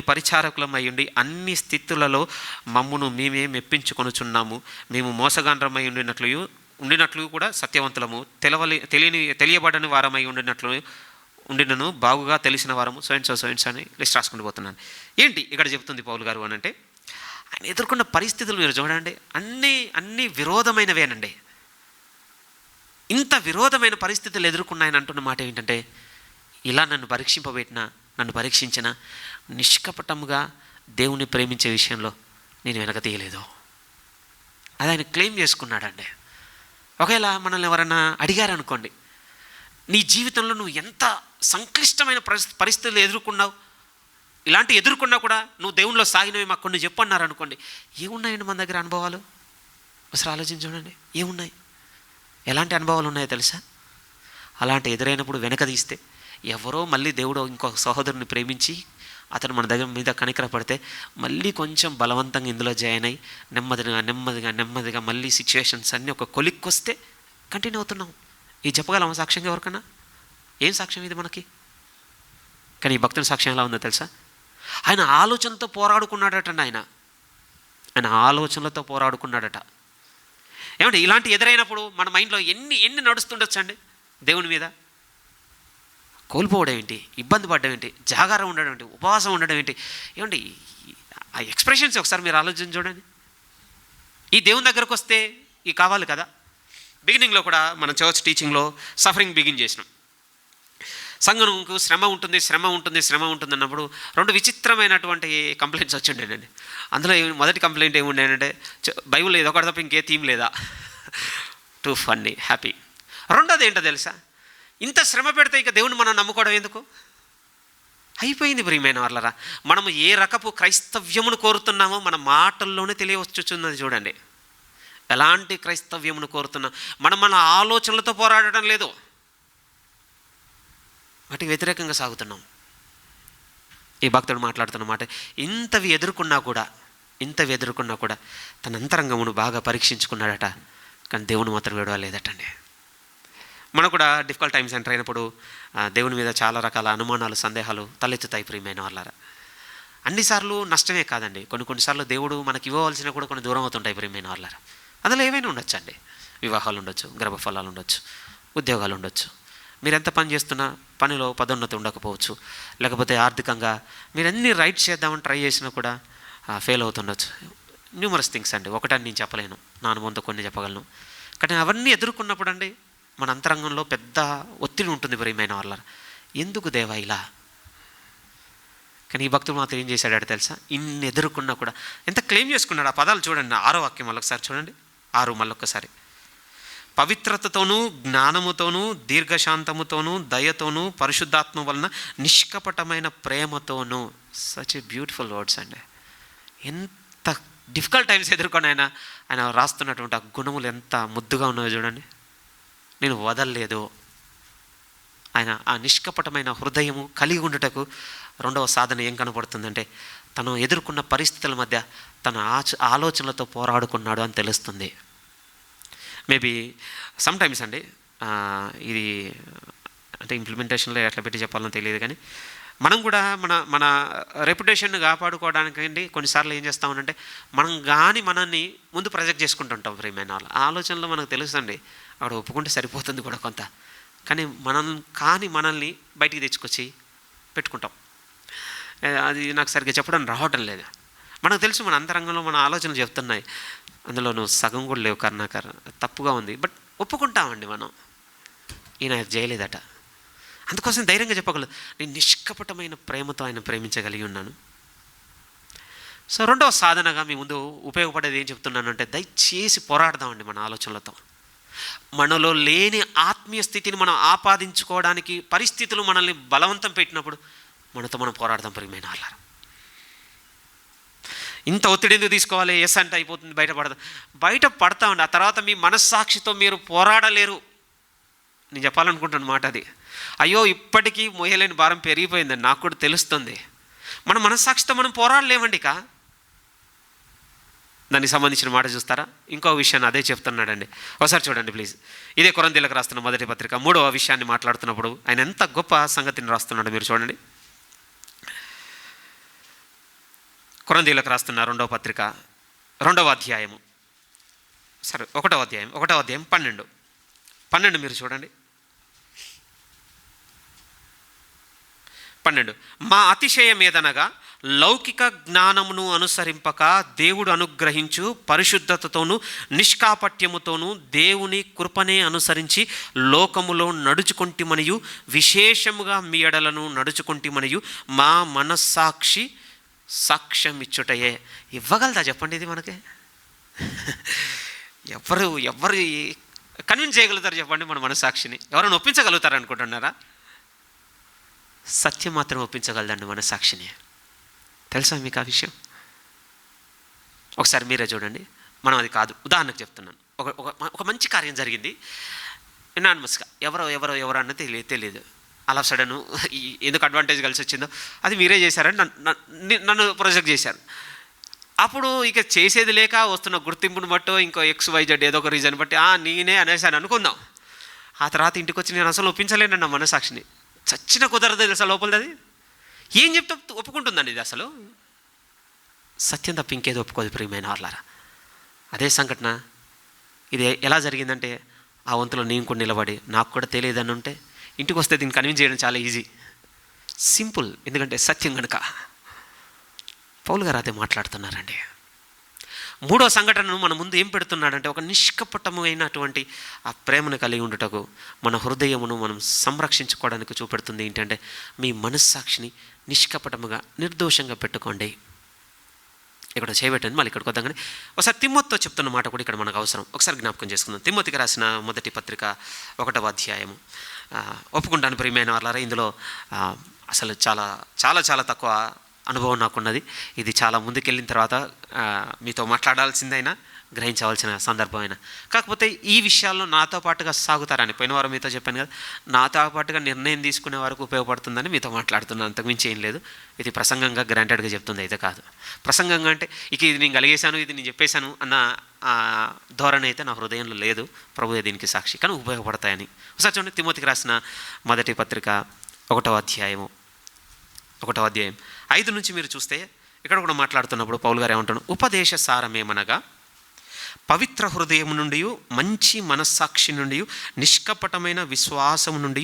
పరిచారకులం అయ్యుండి అన్ని స్థితులలో మమ్మును మేమే మెప్పించుకొనుచున్నాము. మేము మోసగాండ్రమై ఉండినట్లు కూడా సత్యవంతులము, తెలియబడని వారమై ఉండినను బాగుగా తెలిసిన వారము సో అండ్ సో అని లిస్ట్ రాసుకుంటూ పోతున్నాను. ఏంటి ఇక్కడ చెప్తుంది పౌలు గారు అని అంటే, ఆయన ఎదుర్కొన్న పరిస్థితులు మీరు చూడండి, అన్నీ విరోధమైనవేనండి. ఇంత విరోధమైన పరిస్థితులు ఎదుర్కొన్న ఆయన అంటున్న మాట ఏంటంటే, ఇలా నన్ను పరీక్షించిన నిష్కపటముగా దేవుని ప్రేమించే విషయంలో నేను వెనక తీయలేదు. అది ఆయన క్లెయిమ్ చేసుకున్నాడండి. ఒకవేళ మనల్ని ఎవరైనా అడిగారనుకోండి, నీ జీవితంలో నువ్వు ఎంత సంక్లిష్టమైన పరిస్థితులు ఎదుర్కొన్నావు, ఇలాంటి ఎదుర్కొన్నా కూడా నువ్వు దేవునిలో సాగినవి మాకు కొన్ని చెప్పన్నారు అనుకోండి, ఏమున్నాయండి మన దగ్గర అనుభవాలు? ఒకసారి ఆలోచించి చూడండి, ఏమున్నాయి? ఎలాంటి అనుభవాలు ఉన్నాయో తెలుసా? అలాంటి ఎదురైనప్పుడు వెనక తీస్తే ఎవరో మళ్ళీ దేవుడు ఇంకొక సహోదరుని ప్రేమించి అతను మన దగ్గర మీద కనికర పడితే మళ్ళీ కొంచెం బలవంతంగా ఇందులో జాయిన్ అయ్యి నెమ్మదిగా మళ్ళీ సిచ్యువేషన్స్ అన్నీ ఒక కొలిక్కొస్తే కంటిన్యూ అవుతున్నాం. ఇది చెప్పగలమా సాక్ష్యంగా ఎవరికన్నా? ఏం సాక్ష్యం ఇది మనకి? కానీ ఈ భక్తుని సాక్ష్యం ఎలా ఉందో తెలుసా? ఆయన ఆలోచనతో పోరాడుకున్నాడటండి. ఆయన ఆలోచనలతో పోరాడుకున్నాడట. ఏమంటే ఇలాంటి ఎదురైనప్పుడు మన మైండ్లో ఎన్ని నడుస్తుండొచ్చండి దేవుని మీద? కోల్పోవడం ఏంటి, ఇబ్బంది పడడం ఏంటి, జాగారం ఉండడం ఏంటి, ఉపవాసం ఉండడం ఏంటి? ఏమండి ఆ ఎక్స్ప్రెషన్స్ ఒకసారి మీరు ఆలోచన చూడండి. ఈ దేవుని దగ్గరకు వస్తే ఇవి కావాలి కదా. బిగినింగ్లో కూడా మనం చర్చ్ టీచింగ్లో సఫరింగ్ బిగిన్ చేసినాం. సంఘంకు శ్రమ ఉంటుంది అన్నప్పుడు 2 విచిత్రమైనటువంటి కంప్లైంట్స్ వచ్చిండేనండి. అందులో మొదటి కంప్లైంట్ ఏముండేనంటే, బైబిల్ ఏదో ఒకటి తప్ప ఇంకే థీమ్ లేదా, టూ ఫన్నీ హ్యాపీ. రెండోది ఏంటో తెలుసా? ఇంత శ్రమ పెడితే ఇక దేవుని మనం నమ్ముకోవడం ఎందుకు? అయిపోయింది ప్రియమైన వాళ్ళరా. మనము ఏ రకపు క్రైస్తవ్యమును కోరుతున్నామో మన మాటల్లోనే తెలియవచ్చుచున్నది. చూడండి, ఎలాంటి క్రైస్తవ్యమును కోరుతున్నాం. మన ఆలోచనలతో పోరాడటం లేదు, వాటికి వ్యతిరేకంగా సాగుతున్నాం. ఈ భక్తుడు మాట్లాడుతున్న మాట, ఇంతవి ఎదుర్కొన్నా కూడా తన అంతరంగమును బాగా పరీక్షించుకున్నాడట. కానీ దేవుని మాత్రం విడవలేదటండి. మనకు కూడా డిఫికల్ట్ టైమ్స్ ఎంటర్ అయినప్పుడు దేవుని మీద చాలా రకాల అనుమానాలు, సందేహాలు తలెత్తుతాయి ప్రియమైన వాళ్ళరా. అన్నిసార్లు నష్టమే కాదండి, కొన్నిసార్లు దేవుడు మనకి ఇవ్వవలసిన కూడా కొన్ని దూరం అవుతుంటాయి ప్రియమైన వాళ్ళరా. అందులో ఏమైనా ఉండొచ్చు అండి. వివాహాలు ఉండొచ్చు, గర్భఫలాలు ఉండొచ్చు, ఉద్యోగాలు ఉండొచ్చు, మీరు ఎంత పని చేస్తున్నా పనిలో పదోన్నతి ఉండకపోవచ్చు, లేకపోతే ఆర్థికంగా మీరు అన్నీ రైట్ చేద్దామని ట్రై చేసినా కూడా ఫెయిల్ అవుతుండొచ్చు. న్యూమరస్ థింగ్స్ అండి, ఒకటని నేను చెప్పలేను, నా అనుభవంతో కొన్ని చెప్పగలను. కానీ అవన్నీ ఎదుర్కొన్నప్పుడు అండి మన అంతరంగంలో పెద్ద ఒత్తిడి ఉంటుంది ప్రియమైన వాళ్ళ. ఎందుకు దేవా ఇలా? కానీ ఈ భక్తుడు మాత్రం ఏం చేశాడు తెలుసా? ఇన్ని ఎదుర్కొన్నా కూడా ఎంత క్లెయిమ్ చేసుకున్నాడు. ఆ పదాలు చూడండి, 6వ వాక్యం మళ్ళొకసారి చూడండి, 6 మళ్ళొక్కసారి. పవిత్రతతోనూ, జ్ఞానముతోనూ, దీర్ఘశాంతముతోనూ, దయతోనూ, పరిశుద్ధాత్మ వలన నిష్కపటమైన ప్రేమతోనూ. సచ్ ఏ బ్యూటిఫుల్ వర్డ్స్ అండి. ఎంత డిఫికల్ట్ టైమ్స్ ఎదుర్కొని ఆయన రాస్తున్నటువంటి ఆ గుణములు ఎంత ముద్దుగా ఉన్నాయో చూడండి. నేను వదలలేదు. ఆయన ఆ నిష్కపటమైన హృదయము కలిగి ఉండుటకు 2వ సాధన ఏం కనపడుతుందంటే, తను ఎదుర్కొన్న పరిస్థితుల మధ్య తన ఆలోచనలతో పోరాడుకున్నాడు అని తెలుస్తుంది. మేబీ సమ్టైమ్స్ అండి, ఇది అంటే ఇంప్లిమెంటేషన్లో ఎట్లా పెట్టి చెప్పాలని తెలియదు, కానీ మనం కూడా మన రెప్యుటేషన్ని కాపాడుకోవడానికి అండి కొన్నిసార్లు ఏం చేస్తామనంటే, మనల్ని ముందు ప్రొజెక్ట్ చేసుకుంటుంటాం ప్రియమైన వాళ్ళు. ఆ ఆలోచనలో మనకు తెలుసండి, అక్కడ ఒప్పుకుంటే సరిపోతుంది కూడా కొంత, కానీ మనల్ని బయటికి తెచ్చుకొచ్చి పెట్టుకుంటాం. అది నాకు సరిగ్గా చెప్పడం రావటం లేదు. మనకు తెలుసు మన అంతరంగంలో మన ఆలోచనలు చెప్తున్నాయి, అందులో నువ్వు సగం కూడా లేవు కర్ణాకర్, తప్పుగా ఉంది, బట్ ఒప్పుకుంటామండి మనం. ఈయన చేయలేదట, అందుకోసం ధైర్యంగా చెప్పగలదు, నేను నిష్కపటమైన ప్రేమతో ఆయన ప్రేమించగలిగి ఉన్నాను. సో 2వ సాధనగా మీ ముందు ఉపయోగపడేది ఏం చెప్తున్నానంటే, దయచేసి పోరాడదామండి మన ఆలోచనలతో. మనలో లేని ఆత్మీయ స్థితిని మనం ఆపాదించుకోవడానికి పరిస్థితులు మనల్ని బలవంతం పెట్టినప్పుడు మనతో మనం పోరాడదాం ప్రియమైన వాళ్ళ. ఇంత ఒత్తిడి ఎందుకు తీసుకోవాలి? ఎస్ అంటే అయిపోతుంది, బయటపడతామండి. ఆ తర్వాత మీ మనస్సాక్షితో మీరు పోరాడలేరు. నేను చెప్పాలనుకుంటున్న మాట అది. అయ్యో ఇప్పటికీ మోయలేని భారం పెరిగిపోయిందని నాకు కూడా తెలుస్తుంది. మన మనస్సాక్షితో మనం పోరాడలేమండి. దానికి సంబంధించిన మాట చూస్తారా? ఇంకో విషయాన్ని అదే చెప్తున్నాడండి. ఒకసారి చూడండి ప్లీజ్. ఇదే కొరింథీయులకు రాస్తున్న మొదటి పత్రిక 3వ విషయాన్ని మాట్లాడుతున్నప్పుడు ఆయన ఎంత గొప్ప సంగతిని రాస్తున్నాడో మీరు చూడండి. కొరింథీయులకు రాస్తున్న 2వ పత్రిక 2వ అధ్యాయము, సరే 1వ అధ్యాయం 12 మీరు చూడండి. 12 మా అతిశయం ఏదనగా లౌకిక జ్ఞానమును అనుసరింపక దేవుడు అనుగ్రహించు పరిశుద్ధతతోనూ నిష్కాపట్యముతోనూ దేవుని కృపనే అనుసరించి లోకములో నడుచుకొంటిమనియు విశేషముగా మీ ఎడలను నడుచుకొంటిమనియు మా మనస్సాక్షి సాక్ష్యం ఇచ్చుటయే. ఇవ్వగలదా చెప్పండి ఇది మనకి? ఎవరు కన్విన్స్ చేయగలుగుతారు చెప్పండి మన మనస్సాక్షిని? ఎవరైనా ఒప్పించగలుగుతారు అనుకుంటున్నారా? సత్యం మాత్రం ఒప్పించగలదండి మనస్సాక్షిని. తెలుసా మీకు ఆ విషయం? ఒకసారి మీరే చూడండి. మనం అది కాదు, ఉదాహరణకు చెప్తున్నాను. ఒక మంచి కార్యం జరిగింది, ఎనానిమస్గా ఎవరో అన్నది తెలియదు. అలా సడన్ ఎందుకు అడ్వాంటేజ్ కలిసి వచ్చిందో అది మీరే చేశారని నన్ను ప్రొజెక్ట్ చేశారు. అప్పుడు ఇక చేసేది లేక వస్తున్న గుర్తింపును బట్టో ఇంకో XYZ ఏదో ఒక రీజన్ బట్టి నేనే అనేసాను అనుకుందాం. ఆ తర్వాత ఇంటికి వచ్చి నేను అసలు ఒప్పించలేనన్న మనసాక్షిని. చచ్చిన కుదరదు తెలుసా లోపలది. అది ఏం చెప్తే ఒప్పుకుంటుందండి ఇది? అసలు సత్యం తప్ప ఇంకేదో ఒప్పుకోదు ప్రియమైన వాళ్ళారా. అదే సంఘటన ఇది ఎలా జరిగిందంటే, ఆ వంతులో నేను కూడా నిలబడి నాకు కూడా తెలియదని ఉంటే ఇంటికి వస్తే దీన్ని కన్విన్స్ చేయడం చాలా ఈజీ, సింపుల్. ఎందుకంటే సత్యం కనుక. పౌలు గారు అదే మాట్లాడుతున్నారండి. మూడో సంఘటనను మన ముందు ఏం పెడుతున్నాడంటే, ఒక నిష్కపటమైనటువంటి ఆ ప్రేమను కలిగి ఉండుటకు మన హృదయమును మనం సంరక్షించుకోవడానికి చూపెడుతుంది. ఏంటంటే, మీ మనస్సాక్షిని నిష్కపటముగా నిర్దోషంగా పెట్టుకోండి. ఇక్కడ చేయబెట్టండి. మళ్ళీ ఇక్కడికి వద్దాం. కానీ ఒకసారి తిమ్మోతితో చెప్తున్న మాట కూడా ఇక్కడ మనకు అవసరం. ఒకసారి జ్ఞాపకం చేసుకుందాం. తిమ్మోతికి రాసిన మొదటి పత్రిక 1వ అధ్యాయము. ఒప్పుకుంటాను ప్రియమైన వాళ్ళారా, ఇందులో అసలు చాలా చాలా చాలా తక్కువ అనుభవం నాకున్నది. ఇది చాలా ముందుకెళ్ళిన తర్వాత మీతో మాట్లాడాల్సిందైనా గ్రహించవలసిన సందర్భమైనా. కాకపోతే ఈ విషయాల్లో నాతో పాటుగా సాగుతారని పోయిన వారం మీతో చెప్పాను కదా, నాతో పాటుగా నిర్ణయం తీసుకునే వరకు ఉపయోగపడుతుందని మీతో మాట్లాడుతున్నాను. అంతకుమించి ఏం లేదు. ఇది ప్రసంగంగా గ్రాంటెడ్గా చెప్తుంది అయితే కాదు. ప్రసంగంగా అంటే ఇక ఇది నేను కలిగేశాను, ఇది నేను చెప్పేశాను అన్న ధోరణి అయితే నా హృదయంలో లేదు. ప్రభువే దీనికి సాక్షి. కానీ ఉపయోగపడతాయని. ఒకసారి చూడండి, తిమోతికి రాసిన మొదటి పత్రిక 1వ అధ్యాయం 5 నుంచి మీరు చూస్తే ఇక్కడ కూడా మాట్లాడుతున్నప్పుడు పౌలు గారు ఏమంటాడు, ఉపదేశ సారమేమనగా పవిత్ర హృదయం నుండి, మంచి మనస్సాక్షి నుండి, నిష్కపటమైన విశ్వాసం నుండి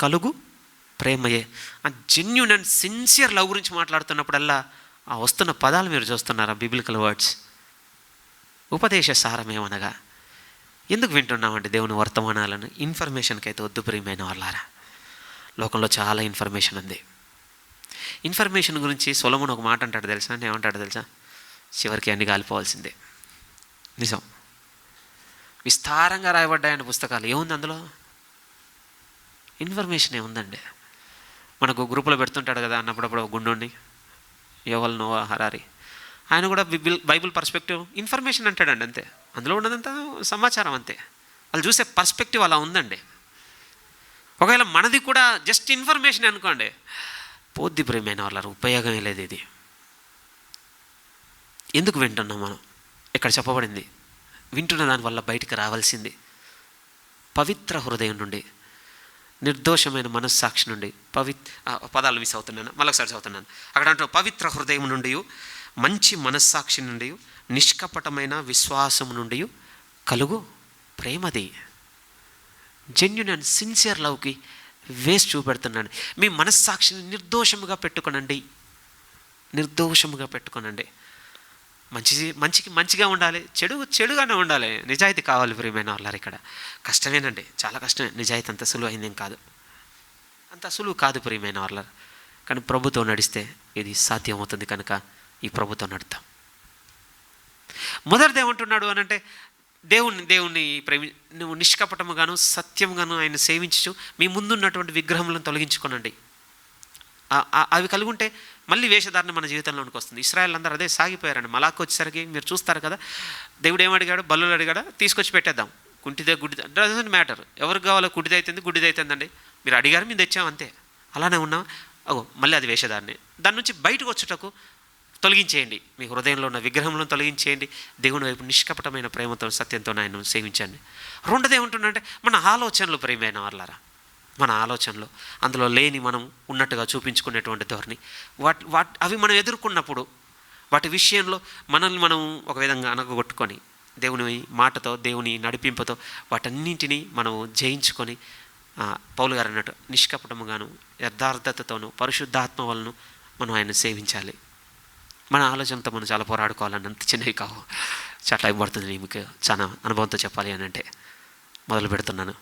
కలుగు ప్రేమయే. ఆ జెన్యూన్ అండ్ సిన్సియర్ లవ్ గురించి మాట్లాడుతున్నప్పుడల్లా ఆ వస్తున్న పదాలు మీరు చూస్తున్నారా? Biblical words. ఉపదేశ సారమేమనగా ఎందుకు వింటున్నామంటే దేవుని వర్తమానాలను ఇన్ఫర్మేషన్కి అయితే వద్దు ప్రియమైన వాళ్ళారా. లోకంలో చాలా ఇన్ఫర్మేషన్ ఉంది. ఇన్ఫర్మేషన్ గురించి సొలొమోను ఒక మాట అంటాడు తెలుసా? ఏమంటాడు తెలుసా? చివరికి అన్ని కాలిపోవాల్సిందే. నిజం. విస్తారంగా రాయబడ్డాయని పుస్తకాలు. ఏముంది అందులో? ఇన్ఫర్మేషన్ ఏముందండి? మనకు గ్రూపులో పెడుతుంటాడు కదా అన్నప్పుడప్పుడు గుండోండి, యోవల్ నోవా హరారి. ఆయన కూడా బైబిల్ పర్స్పెక్టివ్ ఇన్ఫర్మేషన్ అంటాడండి, అంతే. అందులో ఉన్నదంతా సమాచారం అంతే. వాళ్ళు చూసే పర్స్పెక్టివ్ అలా ఉందండి. ఒకవేళ మనది కూడా జస్ట్ ఇన్ఫర్మేషన్ అనుకోండి, పోద్ది ప్రియమైన వాళ్ళ ఉపయోగమే లేదు. ఇది ఎందుకు వింటున్నాం మనం? ఇక్కడ చెప్పబడింది వింటున్న దానివల్ల బయటికి రావాల్సింది పవిత్ర హృదయం నుండి, నిర్దోషమైన మనస్సాక్షి నుండి, పదాలు మిస్ అవుతున్నాను, మళ్ళొకసారి చదువుతున్నాను. అక్కడ అంటున్నాను, పవిత్ర హృదయం నుండి, మంచి మనస్సాక్షి నుండి, నిష్కపటమైన విశ్వాసం నుండి కలుగు ప్రేమది. జెన్యూన్ అండ్ సిన్సియర్ లవ్కి వేసి చూపెడుతున్నాను. మీ మనస్సాక్షిని నిర్దోషముగా పెట్టుకోనండి. మంచికి మంచిగా ఉండాలి, చెడుగానే ఉండాలి. నిజాయితీ కావాలి ప్రియమైన వాళ్ళారు. ఇక్కడ కష్టమేనండి, చాలా కష్టమే. నిజాయితీ అంత సులువు అయిందేం కాదు, అంత సులువు కాదు ప్రియమైన వాళ్ళారు. కానీ ప్రభుతో నడిస్తే ఇది సాధ్యమవుతుంది. కనుక ఈ ప్రభుతో నడుద్దాం. మొదటిది ఏమంటున్నాడు అని అంటే, దేవుణ్ణి నువ్వు నిష్కపటముగాను సత్యముగాను ఆయన సేవించు మీ ముందున్నటువంటి విగ్రహములను తొలగించుకోనండి. అవి కలిగి ఉంటే మళ్ళీ వేషధారణ మన జీవితంలోనికి వస్తుంది. ఇశ్రాయేల్ అందరూ అదే సాగిపోయారండి. మలాకు వచ్చేసరికి మీరు చూస్తారు కదా, దేవుడు ఏమడిగాడు? బల్లులు అడిగాడా? తీసుకొచ్చి పెట్టేద్దాం. కుంటిదే గుడ్డిదే డజంట్ మ్యాటర్. ఎవరికి కావాలో గుడ్డిదైతుంది, గుడ్డిదైతుందండి. మీరు అడిగారు, మేము తెచ్చాం, అంతే. అలానే ఉన్నాం. మళ్ళీ అది వేషధారణే. దాని నుంచి బయటకు వచ్చుటకు తొలగించేయండి. మీ హృదయంలో ఉన్న విగ్రహంలో తొలగించేయండి. దేవుని వైపు నిష్కపటమైన ప్రేమతో సత్యంతో ఆయన సేవించండి. రెండోది ఏమంటుందంటే, మన ఆలోచనలు ప్రియమైన వాళ్ళారా, మన ఆలోచనలు అందులో లేని మనం ఉన్నట్టుగా చూపించుకునేటువంటి ధోరణి, అవి మనం ఎదుర్కొన్నప్పుడు వాటి విషయంలో మనల్ని మనం ఒక విధంగా అనగొట్టుకొని దేవుని మాటతో, దేవుని నడిపింపుతో వాటన్నింటినీ మనం జయించుకొని పౌలు గారు అన్నట్టు నిష్కపటముగాను యథార్థతతోనూ పరిశుద్ధాత్మ వలన మనం ఆయన సేవించాలి. మన ఆలోచనతో మనం చాలా పోరాడుకోవాలని అంత చిన్నవి కావు, చాలా టైం పడుతుంది. మీకు చాలా అనుభవంతో చెప్పాలి అని అంటే మొదలు పెడుతున్నాను.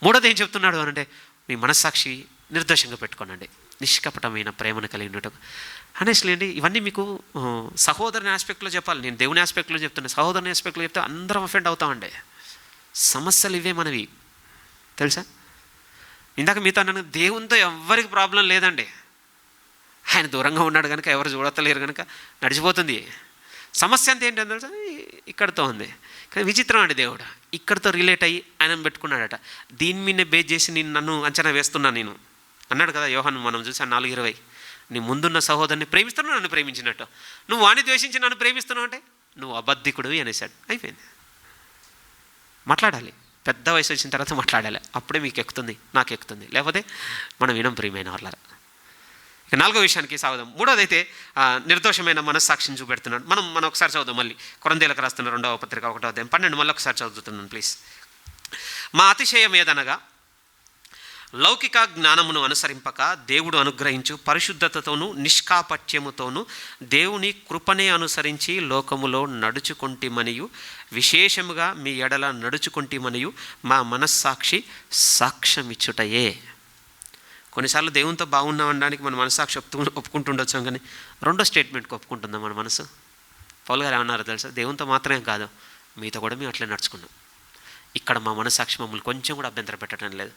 మూడోది ఏం చెప్తున్నాడు అని అంటే, మీ మనస్సాక్షి నిర్దోషంగా పెట్టుకోనండి, నిష్కపటమైన ప్రేమను కలిగి ఉండటం. అనేస్లీ అండి, ఇవన్నీ మీకు సహోదరుని ఆస్పెక్ట్లో చెప్పాలి. నేను దేవుని ఆస్పెక్ట్లో చెప్తున్నాను. సహోదరుని ఆస్పెక్ట్లో చెప్తే అందరం అఫెండ్ అవుతామండి. సమస్యలు ఇవే మనవి, తెలుసా? ఇందాక మీతో అన్నాను, దేవునితో ఎవ్వరికి ప్రాబ్లం లేదండి. ఆయన దూరంగా ఉన్నాడు కనుక, ఎవరు చూడతలేరు కనుక నడిచిపోతుంది. సమస్య అంతా ఏంటంటే తెలుసా, ఇక్కడితో ఉంది. కానీ విచిత్రం అండి, దేవుడు ఇక్కడితో రిలేట్ అయ్యి ఆయన పెట్టుకున్నాడట. దీని మీదనే బేస్ చేసి నన్ను అంచనా వేస్తున్నాను నేను అన్నాడు కదా యోహాను, మనం చూసాను 4:20. నీ ముందున్న సహోదరుని ప్రేమిస్తున్నావు, నన్ను ప్రేమించినట్టు. నువ్వు వాణ్ణి ద్వేషించి నన్ను ప్రేమిస్తున్నావు అంటే నువ్వు అబద్ధికుడివి అనేసాడు. అయిపోయింది. మాట్లాడాలి, పెద్ద వయసు వచ్చిన తర్వాత మాట్లాడాలి. అప్పుడే మీకు ఎక్కుతుంది, నాకు ఎక్కుతుంది. లేకపోతే మనం వినం ప్రియమైన వాళ్ళ. ఇక 4వ విషయానికి సాగుదాం. మూడోది అయితే నిర్దోషమైన మనస్సాక్షిని చూపెడుతున్నాడు. మనం ఒకసారి చదువుదాం మళ్ళీ. కొరింథీయులకు రాస్తున్న 2వ పత్రిక 1వ అధ్యాయం 12 మళ్ళీ ఒకసారి చదువుతున్నాను ప్లీజ్. మా అతిశయం ఏదనగా లౌకిక జ్ఞానమును అనుసరింపక దేవుడు అనుగ్రహించు పరిశుద్ధతతోనూ నిష్కాపట్యముతోనూ దేవుని కృపనే అనుసరించి లోకములో నడుచుకొంటిమనియు విశేషముగా మీ ఎడల నడుచుకొంటిమనియు మా మనస్సాక్షి సాక్ష్యమిచ్చుటయే. కొన్నిసార్లు దేవునితో బాగున్నాం అనడానికి మన మనస్సాక్షి ఒప్పుకుంటుండొచ్చాం, కానీ రెండో స్టేట్మెంట్కి ఒప్పుకుంటుందా మన మనసు? పౌలు గారు ఏమన్నారో తెలుసా, దేవునితో మాత్రమే కాదు మీతో కూడా మేము అట్లే నడుచుకున్నాం. ఇక్కడ మా మనస్సాక్షి మమ్మల్ని కొంచెం కూడా అభ్యంతరం పెట్టడం లేదు.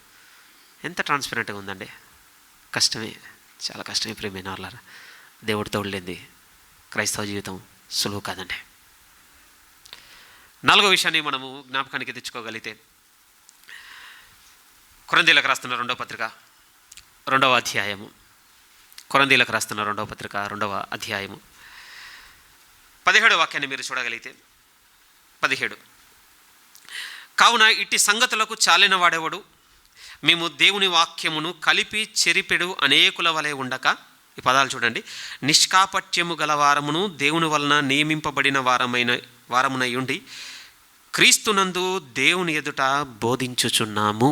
ఎంత ట్రాన్స్పరెంట్గా ఉందండి. కష్టమే, చాలా కష్టమే ప్రియమైన వాళ్ళారా. దేవుడు తోడులేంది క్రైస్తవ జీవితం సులువు కాదండి. 4వ విషయాన్ని మనము జ్ఞాపకానికి తెచ్చుకోగలిగితే, కొరింథీయులకు రాస్తున్న 2వ పత్రిక 2వ అధ్యాయము, కొరింథీయులకు రాస్తున్న 2వ పత్రిక 2వ అధ్యాయము 17వ వాక్యాన్ని మీరు చూడగలిగితే, 17 కావున ఇట్టి సంగతులకు చాలిన వాడేవాడు మేము దేవుని వాక్యమును కలిపి చెరిపెడు అనేకుల వలె ఉండక, ఈ పదాలు చూడండి, నిష్కాపట్యము గల వారమును దేవుని వలన నియమింపబడిన వారమునై ఉండి క్రీస్తునందు దేవుని ఎదుట బోధించుచున్నాము.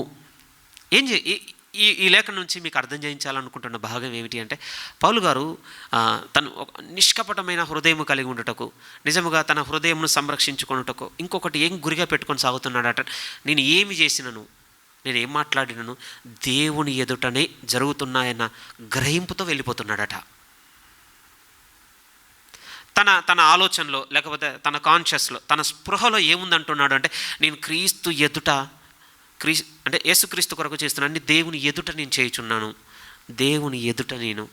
ఈ లేఖ నుంచి మీకు అర్థం చేయించాలనుకుంటున్న భాగం ఏమిటి అంటే, పౌలు గారు తను నిష్కపటమైన హృదయం కలిగి ఉండటకు, నిజముగా తన హృదయంను సంరక్షించుకొనుటకు ఇంకొకటి ఏం గురిగా పెట్టుకొని సాగుతున్నాడట. నేను ఏమి చేసినను, నేను ఏం మాట్లాడినను దేవుని ఎదుటనే జరుగుతున్నాయన్న గ్రహింపుతో వెళ్ళిపోతున్నాడట. తన ఆలోచనలో లేకపోతే తన కాన్షియస్లో, తన స్పృహలో ఏముందంటున్నాడు అంటే, నేను క్రీస్తు ఎదుట అంటే యేసుక్రీస్తు కొరకు చేస్తున్నాను, దేవుని ఎదుట నేను చేయుచున్నాను, దేవుని ఎదుట నేను.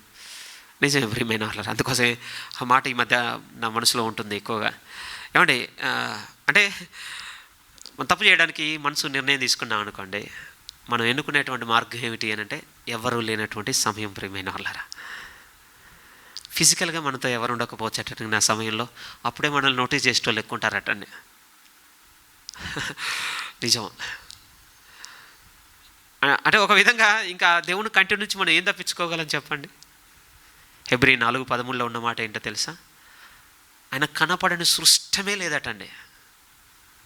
నిజమే ప్రియమైన వాళ్ళ. అందుకోసమే ఆ మాట ఈ మధ్య నా మనసులో ఉంటుంది ఎక్కువగా. ఏమండి అంటే తప్పు చేయడానికి మనసు నిర్ణయం తీసుకున్నాం అనుకోండి, మనం ఎన్నుకునేటువంటి మార్గం ఏమిటి అని అంటే, ఎవరు లేనటువంటి సమయం ప్రియమైన వాళ్ళారా. ఫిజికల్గా మనతో ఎవరు ఉండకపోవచ్చట నా సమయంలో, అప్పుడే మనల్ని నోటీస్ చేసేటోళ్ళు ఎక్కువ ఉంటారటండి. నిజం. అంటే ఒక విధంగా ఇంకా దేవుని కంటి నుంచి మనం ఏం తప్పించుకోగలం చెప్పండి? హెబ్రీ 4:13 ఉన్న మాట ఏంటో తెలుసా? ఆయన కనపడని సృష్టమే లేదటండి.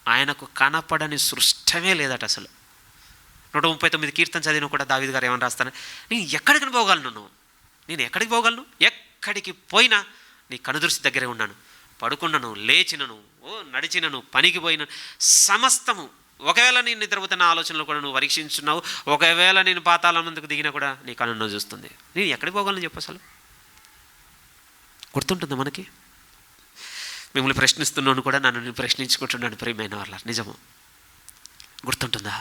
ఆయనకు కనపడని సృష్టమే లేదట అసలు. 139 కీర్తన చదివిన కూడా దావీదు గారు ఏమని రాస్తాను, నేను ఎక్కడికి పోగలను, నేను ఎక్కడికి పోగలను, ఎక్కడికి పోయినా నీ కనుదృష్టి దగ్గరే ఉన్నాను, పడుకున్నాను, లేచినను, నడిచినను, పనికి పోయినను, సమస్తము. ఒకవేళ నేను నిద్రపోతున్న ఆలోచనలు కూడా నువ్వు పరీక్షించున్నావు, ఒకవేళ నేను పాతాళమందుకు దిగినా కూడా నీ కన్ను చూస్తుంది. నేను ఎక్కడికి పోగలను చెప్పు అసలు? గుర్తుంటుంది మనకి? మిమ్మల్ని ప్రశ్నిస్తున్నాను కూడా నన్ను నేను ప్రశ్నించుకుంటున్నాను ప్రియమైన వాళ్ళ. నిజము, గుర్తుంటుందా?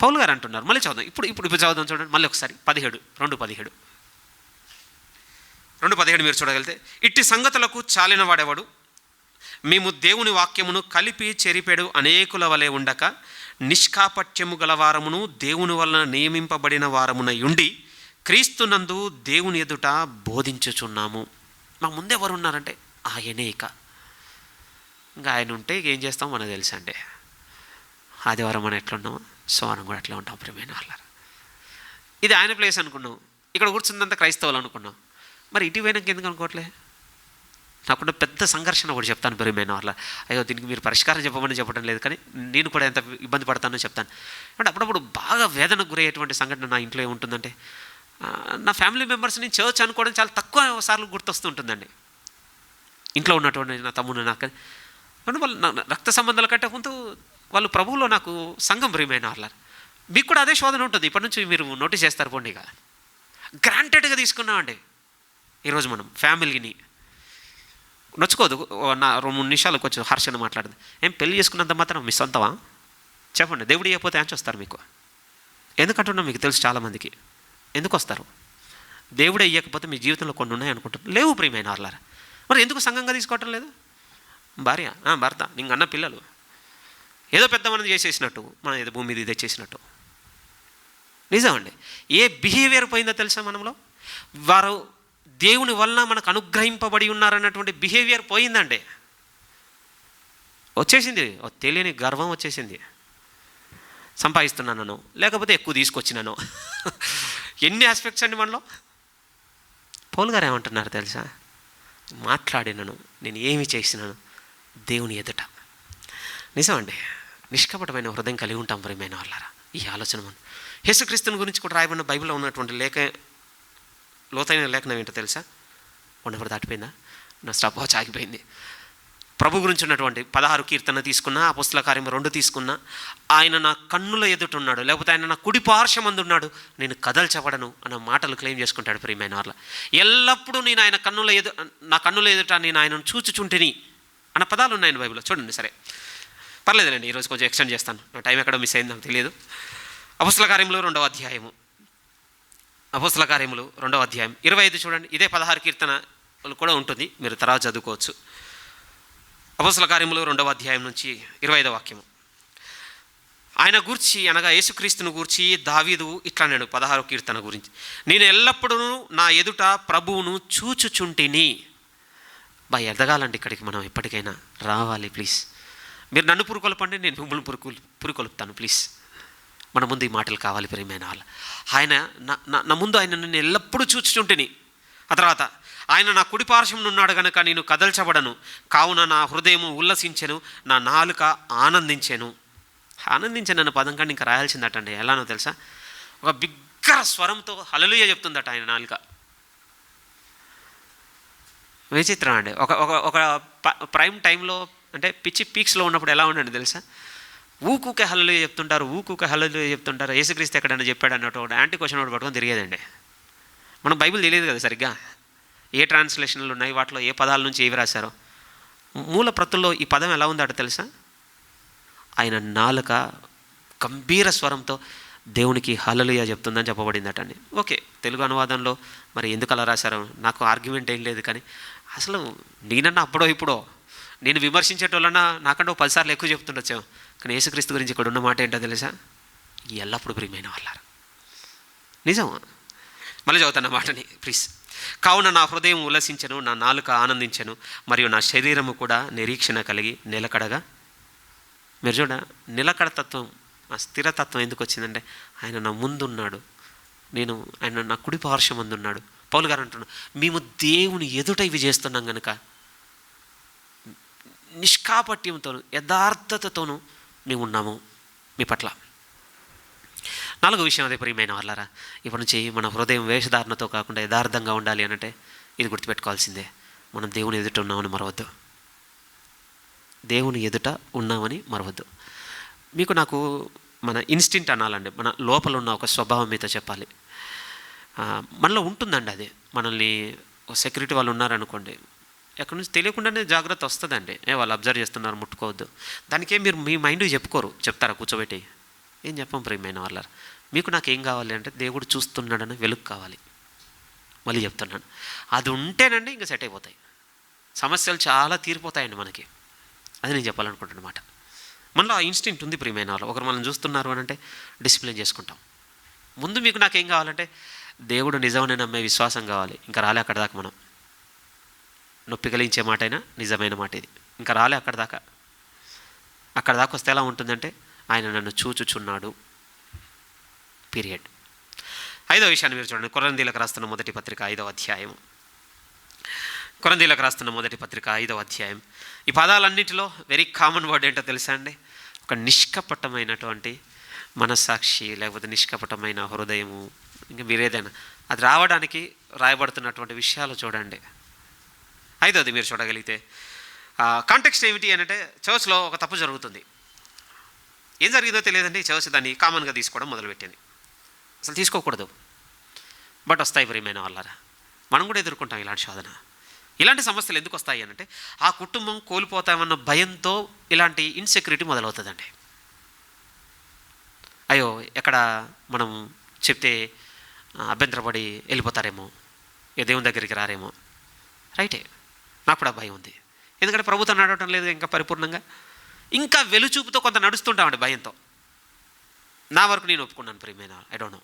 పౌలు గారు అంటున్నారు. మళ్ళీ చదువుదాం, ఇప్పుడు చదువుదాం చూడండి మళ్ళీ ఒకసారి. 2:17 మీరు చూడగలిగితే, ఇట్టి సంగతులకు చాలిన వాడేవాడు మేము దేవుని వాక్యమును కలిపి చెరిపెడు అనేకుల వలె ఉండక నిష్కాపట్యము గల వారమును దేవుని వలన నియమింపబడిన వారమునై ఉండి క్రీస్తునందు దేవుని ఎదుట బోధించుచున్నాము. మా ముందు ఎవరు ఉన్నారంటే ఆయనే. ఇంకా ఆయన ఉంటే ఏం చేస్తాం మనకు తెలుసు అండి. ఆదివారం మనం ఎట్లా ఉన్నామో సోమవారం కూడా అట్లా ఉంటాం ప్రియమైన వాళ్ళ. ఇది ఆయన ప్లేస్ అనుకున్నాం, ఇక్కడ కూర్చుందంతా క్రైస్తవులు అనుకున్నాం. మరి ఇటు పోయినాక ఎందుకు అనుకోవట్లే? నాకున్న పెద్ద సంఘర్షణ ఒకటి చెప్తాను ప్రియమైన వాళ్ళ. అయ్యో దీనికి మీరు పరిష్కారం చెప్పమని చెప్పడం లేదు, కానీ నేను కూడా ఎంత ఇబ్బంది పడతానో చెప్తాను. అంటే అప్పుడప్పుడు బాగా వేదనకు గురయ్యేటువంటి సంఘటన నా ఇంట్లో ఏముంటుందంటే, నా ఫ్యామిలీ మెంబర్స్ని చర్చ్ అనుకోవడం చాలా తక్కువ సార్లు గుర్తొస్తుంటుందండి. ఇంట్లో ఉన్నటువంటి నా తమ్ముడు నాకు వాళ్ళు రక్త సంబంధాల కంటే ముందు వాళ్ళు ప్రభువులో నాకు సంఘం ప్రియమైన వాళ్ళ. మీకు కూడా అదే శోధన ఉంటుంది. ఇప్పటి నుంచి మీరు నోటీస్ చేస్తారు పోండిగా. గ్రాంటెడ్గా తీసుకున్నామండి ఈరోజు మనం ఫ్యామిలీని. నొచ్చుకోదు నా 2-3 నిమిషాలు కొంచెం హర్షణ మాట్లాడదు. ఏం పెళ్లి చేసుకున్నంత మాత్రం మీ సొంతమా చెప్పండి. దేవుడు ఇవ్వకపోతే ఆంచి వస్తారు మీకు. ఎందుకంటున్నా మీకు తెలుసు చాలామందికి ఎందుకు వస్తారు. దేవుడే ఇవ్వకపోతే మీ జీవితంలో కొన్ని ఉన్నాయి అనుకుంటారు. లేవు ప్రియమైన వాళ్ళారా. మరి ఎందుకు సంఘంగా తీసుకోవటం లేదు? భార్య భర్త నీకు అన్న పిల్లలు ఏదో పెద్దమని చేసేసినట్టు, మనం ఏదో భూమి మీద తెచ్చేసినట్టు. నిజమండి. ఏ బిహేవియర్ పోయిందో తెలుసా మనలో? వారు దేవుని వలన మనకు అనుగ్రహింపబడి ఉన్నారన్నటువంటి బిహేవియర్ పోయిందండి. వచ్చేసింది తెలియని గర్వం వచ్చేసింది. సంపాదిస్తున్నాను లేకపోతే ఎక్కువ తీసుకొచ్చినాను. ఎన్ని ఆస్పెక్ట్స్ అండి మనలో. పౌలు గారు ఏమంటున్నారు తెలుసా? మాట్లాడినను, నేను ఏమి చేసినాను దేవుని ఎదుట. నిజమండి. నిష్కపటమైన హృదయం కలిగి ఉంటాం ప్రియమైన వాళ్ళారా. ఈ ఆలోచన మనం యేసుక్రీస్తుని గురించి కూడా రాయబడిన బైబిల్లో ఉన్నటువంటి లోతైన లేఖనం ఏంటో తెలుసా? 1 అవర్ దాటిపోయిందా? నా స్టాప్ వాచ్ ఆగిపోయింది. ప్రభు గురించి ఉన్నటువంటి 16 కీర్తన తీసుకున్నా, అపోస్తల కార్యం 2 తీసుకున్నా, ఆయన నా కన్నుల ఎదుట ఉన్నాడు, లేకపోతే ఆయన నా కుడి పార్శ్వమందు ఉన్నాడు, నేను కదల్చబడను అన్న మాటలు క్లెయిమ్ చేసుకుంటాడు ప్రియమైన వాళ్ళ. ఎల్లప్పుడూ నేను ఆయన నా కన్నుల ఎదుట నేను ఆయనను చూచుచుంటిని అన్న పదాలు ఉన్నాయని బైబిల్లో. చూడండి. సరే పర్లేదులేండి, ఈరోజు కొంచెం ఎక్స్టెండ్ చేస్తాను. నా టైం ఎక్కడో మిస్ అయింది నాకు తెలియదు. అపోస్తల కార్యములు 2వ అధ్యాయము, అపోస్తల కార్యములు 2వ అధ్యాయం 25 చూడండి. ఇదే 16 కీర్తనలు కూడా ఉంటుంది, మీరు తర్వాత చదువుకోవచ్చు. అపోస్తల కార్యములు 2వ అధ్యాయం నుంచి 25వ వాక్యము. ఆయన గూర్చి అనగా యేసుక్రీస్తును గూర్చి దావీదు ఇట్లా అన్నాడు 16వ కీర్తన గురించి, నేను ఎల్లప్పుడూ నా ఎదుట ప్రభువును చూచుచుంటిని. ఎదగాలండి ఇక్కడికి మనం ఎప్పటికైనా రావాలి. ప్లీజ్ మీరు నన్ను పురుకొల్పండి, నేను మిమ్మల్ని పురుకొల్పుతాను. ప్లీజ్ మన ముందు ఈ మాటలు కావాలి ప్రియమైన వాళ్ళ. ఆయన నా ముందు ఆయన నేను ఎల్లప్పుడూ చూచుచుంటిని. ఆ తర్వాత ఆయన నా కుడి పార్శ్వమున ఉన్నాడు కనుక నేను కదల్చబడను, కావున నా హృదయము ఉల్లసించెను, నా నాలుక ఆనందించెను. ఆనందించను అన్న పదం కంటే ఇంకా రాయాల్సిందటండి. ఎలానో తెలుసా? ఒక బిగ్గర స్వరంతో హల్లెలూయా చెప్తుందట ఆయన నాలుక. విచిత్రం అండి. ఒక ప్రైమ్ టైంలో అంటే పిచ్చి పీక్స్లో ఉన్నప్పుడు ఎలా ఉండండి తెలుసా? ఊకూకే హల్లెలూయా చెప్తుంటారు, ఊకూకే హల్లెలూయా చెప్తుంటారు. యేసుక్రీస్తు ఎక్కడైనా చెప్పాడు అన్నట్టు ఒక యాంటీ క్వశ్చన్ ఒకటి పట్టుకొని తిరిగేదండి. మనం బైబిల్ తెలియదు కదా సరిగ్గా, ఏ ట్రాన్స్లేషన్లు ఉన్నాయి, వాటిలో ఏ పదాల నుంచి ఏవి రాశారో. మూల ప్రతుల్లో ఈ పదం ఎలా ఉందట తెలుసా? ఆయన నాలుక గంభీర స్వరంతో దేవునికి హల్లెలూయా చెప్తుందని చెప్పబడిందటండి. ఓకే, తెలుగు అనువాదంలో మరి ఎందుకు అలా రాశారో నాకు ఆర్గ్యుమెంట్ ఏం లేదు, కానీ అసలు నేనన్నా అప్పుడో ఇప్పుడో నేను విమర్శించేటోళ్ళన్నా నాకంటే 10 సార్లు ఎక్కువ చెప్తుండొచ్చు. కానీ యేసుక్రీస్తు గురించి ఇక్కడ ఉన్న మాట ఏంటో తెలుసా? ఎల్లప్పుడు ప్రియమైన వాళ్ళారు. నిజం. మళ్ళీ చదువుతాను మాటని ప్లీజ్. కావున నా హృదయం ఉల్లసించెను, నా నాలుక ఆనందించెను, మరియు నా శరీరము కూడా నిరీక్షణ కలిగి నిలకడగా. మీరు చూడ నిలకడతత్వం, ఆ స్థిరతత్వం ఎందుకు వచ్చిందంటే ఆయన నా ముందున్నాడు, ఆయన నా కుడి పార్శ్వమందు ఉన్నాడు. పౌలు గారు అంటున్నాడు, మేము దేవుని ఎదుట ఇవి చేస్తున్నాం కనుక నిష్కాపట్యంతోనూ యథార్థతతోనూ మేము ఉన్నాము మీ పట్ల. 4వ విషయం అదే ప్రియమైన వాళ్ళారా. ఇప్పటి నుంచి మన హృదయం వేషధారణతో కాకుండా యథార్థంగా ఉండాలి అనంటే ఇది గుర్తుపెట్టుకోవాల్సిందే. మనం దేవుని ఎదుట ఉన్నామని మరవద్దు. దేవుని ఎదుట ఉన్నామని మరవద్దు. మీకు నాకు మన ఇన్స్టింక్ట్ అనాలండి, మన లోపల ఉన్న ఒక స్వభావం మీతో చెప్పాలి. మనలో ఉంటుందండి అది. మనల్ని సెక్యూరిటీ వాళ్ళు ఉన్నారనుకోండి, ఎక్కడి నుంచి తెలియకుండానే జాగ్రత్త వస్తుందండి. వాళ్ళు అబ్జర్వ్ చేస్తున్నారు, ముట్టుకోవద్దు. దానికే మీరు మీ మైండ్ చెప్తారా కూర్చోబెట్టి? ఏం చెప్పం ప్రియమైన వాళ్ళ. మీకు నాకేం కావాలి అంటే దేవుడు చూస్తున్నాడని వెలుగు కావాలి. మళ్ళీ చెప్తున్నాను, అది ఉంటేనండి ఇంకా సెట్ అయిపోతాయి, సమస్యలు చాలా తీరిపోతాయండి మనకి. అది నేను చెప్పాలనుకుంటున్నమాట. మనలో ఆ ఇన్స్టింక్ట్ ఉంది ప్రియమైన వాళ్ళు. ఒకరు మనం చూస్తున్నారు అని అంటే డిసిప్లిన్ చేసుకుంటాం. ముందు మీకు నాకేం కావాలంటే దేవుడు నిజమని నమ్మే విశ్వాసం కావాలి. ఇంకా రాలే అక్కడ దాకా. మనం నొప్పి కలిగించే మాట అయినా నిజమైన మాట ఇది. ఇంకా రాలే అక్కడ దాకా. అక్కడ దాకా వస్తే ఎలా ఉంటుందంటే ఆయన నన్ను చూచుచున్నాడు, పీరియడ్. 5వ విషయాన్ని మీరు చూడండి. కొరింథీయులకు రాస్తున్న మొదటి పత్రిక 5వ అధ్యాయము. కొరింథీయులకు రాస్తున్న మొదటి పత్రిక 5వ అధ్యాయం. ఈ పదాలన్నింటిలో వెరీ కామన్ వర్డ్ ఏంటో తెలుసా అండి? ఒక నిష్కపటమైనటువంటి మనస్సాక్షి, లేకపోతే నిష్కపటమైన హృదయము, ఇంకా మీరేదైనా అది రావడానికి రాయబడుతున్నటువంటి విషయాలు చూడండి. 5వది మీరు చూడగలిగితే కాంటెక్స్ట్ ఏమిటి అంటే, చర్చ్లో ఒక తప్పు జరుగుతుంది. ఏం జరిగిందో తెలియదండి, చర్చ్ దాన్ని కామన్గా తీసుకోవడం మొదలుపెట్టింది. అసలు తీసుకోకూడదు, బట్ వస్తాయి ప్రియమైన వాళ్ళారా. మనం కూడా ఎదుర్కొంటాం ఇలాంటి శోధన. ఇలాంటి సమస్యలు ఎందుకు వస్తాయి అంటే, ఆ కుటుంబం కోల్పోతామన్న భయంతో ఇలాంటి ఇన్సెక్యూరిటీ మొదలవుతుందండి. అయ్యో ఎక్కడ మనం చెప్తే అభ్యంతరపడి వెళ్ళిపోతారేమో, ఏ దేవుని దగ్గరికి రారేమో. రైటే, నాకు కూడా భయం ఉంది. ఎందుకంటే ప్రభుత్వం నడవటం లేదు ఇంకా పరిపూర్ణంగా. ఇంకా వెలుచూపుతో కొంత నడుస్తుంటామండి భయంతో. నా వరకు నేను ఒప్పుకున్నాను ప్రియమైన, ఐ డోంట్ నో,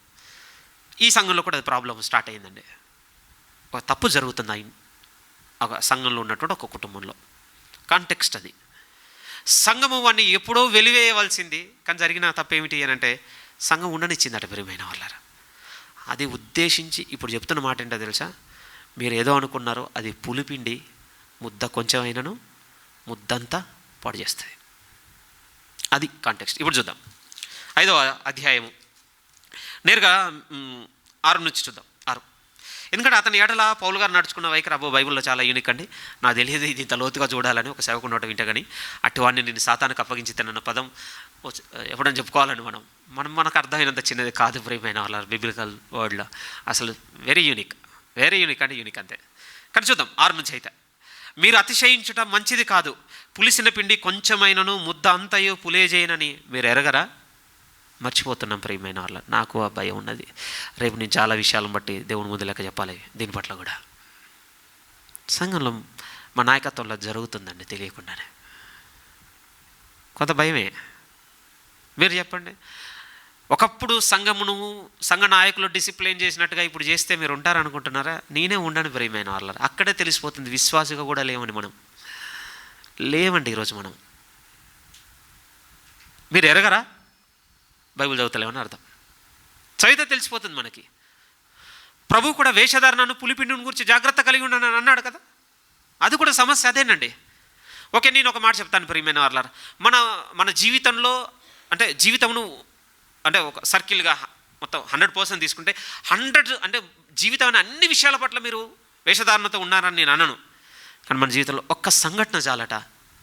ఈ సంఘంలో కూడా అది ప్రాబ్లం స్టార్ట్ అయ్యిందండి. ఒక తప్పు జరుగుతుంది ఒక సంఘంలో ఉన్నటువంటి ఒక కుటుంబంలో. కాంటెక్స్ట్ అది. సంఘము వాడిని ఎప్పుడో వెలివేయవలసింది, కానీ జరిగిన తప్పు ఏమిటి అని అంటే, సంఘం ఉండనిచ్చిందట ప్రియమైన వాళ్ళారా. అది ఉద్దేశించి ఇప్పుడు చెప్తున్న మాట ఏంటో తెలుసా? మీరు ఏదో అనుకున్నారో అది పులిపిండి ముద్ద కొంచెం అయినను ముద్దంతా పాడు చేస్తుంది. అది కాంటెక్స్ట్. ఇప్పుడు చూద్దాం 5వ అధ్యాయము నేరుగా 6 నుంచి చూద్దాం. 6. ఎందుకంటే అతని ఏటలా పౌలు గారు నడుచుకున్న వైఖరి బైబిల్లో చాలా యూనిక్ అండి. నాకు తెలియదు ఇది ఇంత లోతుగా చూడాలని, ఒక సేవకుడు నోట వింటే కానీ అటువాడిని నేను సాతానికి అప్పగించి తిన్న పదం ఎప్పుడని చెప్పుకోవాలని మనకు అర్థమైనంత చిన్నది కాదు ప్రియమైన వాళ్ళ బిబ్లికల్ వర్డ్లో. అసలు వెరీ యూనిక్ అంటే యూనిక్ అంతే. కానీ చూద్దాం 6 నుంచి అయితే. మీరు అతిశయించుట మంచిది కాదు, పులిసిన పిండి కొంచెమైనను ముద్ద అంతయు పులేజేయనని మీరు ఎరగరా? మర్చిపోతున్నాం ప్రియమైన వాళ్ళ. నాకు ఆ భయం ఉన్నది. రేపు నేను చాలా విషయాలను బట్టి దేవుని ముందు లెక్క చెప్పాలి. దీని పట్ల కూడా సంఘంలో మా నాయకత్వంలో జరుగుతుందండి తెలియకుండానే. కొంత భయమే. మీరు చెప్పండి, ఒకప్పుడు సంఘ నాయకులు డిసిప్లిన్ చేసినట్టుగా ఇప్పుడు చేస్తే మీరు ఉంటారనుకుంటున్నారా? నేనే ఉండను ప్రియమైన వాళ్ళ. అక్కడే తెలిసిపోతుంది విశ్వాసిగా కూడా లేవండి మనం. లేవండి ఈరోజు మనం. మీరు ఎరగరా? బైబిల్ చదువుతలేమని అర్థం. చదివితే తెలిసిపోతుంది మనకి. ప్రభు కూడా వేషధారణను పులిపిండిని గురించి జాగ్రత్త కలిగి ఉండనని అన్నాడు కదా. అది కూడా సమస్య అదేనండి. ఓకే, నేను ఒక మాట చెప్తాను ప్రియమైన వాళ్ళ. మన జీవితంలో అంటే జీవితమును అంటే ఒక సర్కిల్గా మొత్తం 100% తీసుకుంటే 100 అంటే జీవితం అన్ని విషయాల పట్ల మీరు వేషధారణతో ఉన్నారని నేను అనను. కానీ మన జీవితంలో ఒక్క సంఘటన చాలట,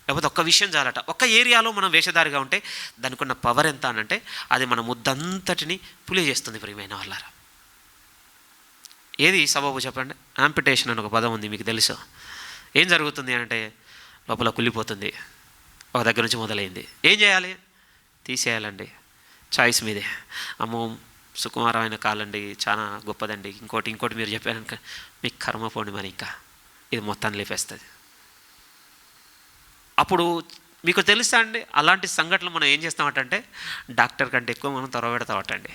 లేకపోతే ఒక్క విషయం చాలట. ఒక్క ఏరియాలో మనం వేషధారిగా ఉంటే దానికి ఉన్న పవర్ ఎంత అనంటే అది మన ముద్దంతటిని పులి చేస్తుంది ప్రియమైన వాళ్ళారా. ఏది సబబు చెప్పండి? యాంపిటేషన్ అని ఒక పదం ఉంది, మీకు తెలుసు. ఏం జరుగుతుంది అంటే లోపల కుళ్ళిపోతుంది. ఒక దగ్గర నుంచి మొదలైంది. ఏం చేయాలి? తీసేయాలండి. చాయిస్ మీదే. అమ్మో సుకుమారమైన కాలండి, చాలా గొప్పదండి, ఇంకోటి మీరు చెప్పారనుక మీకు కర్మ పోండి, మరి ఇంకా ఇది మొత్తాన్ని లేపేస్తుంది. అప్పుడు మీకు తెలుసా అండి, అలాంటి సంఘటనలు మనం ఏం చేస్తామంటే డాక్టర్ కంటే ఎక్కువ మనం త్వరపెడతామటండి.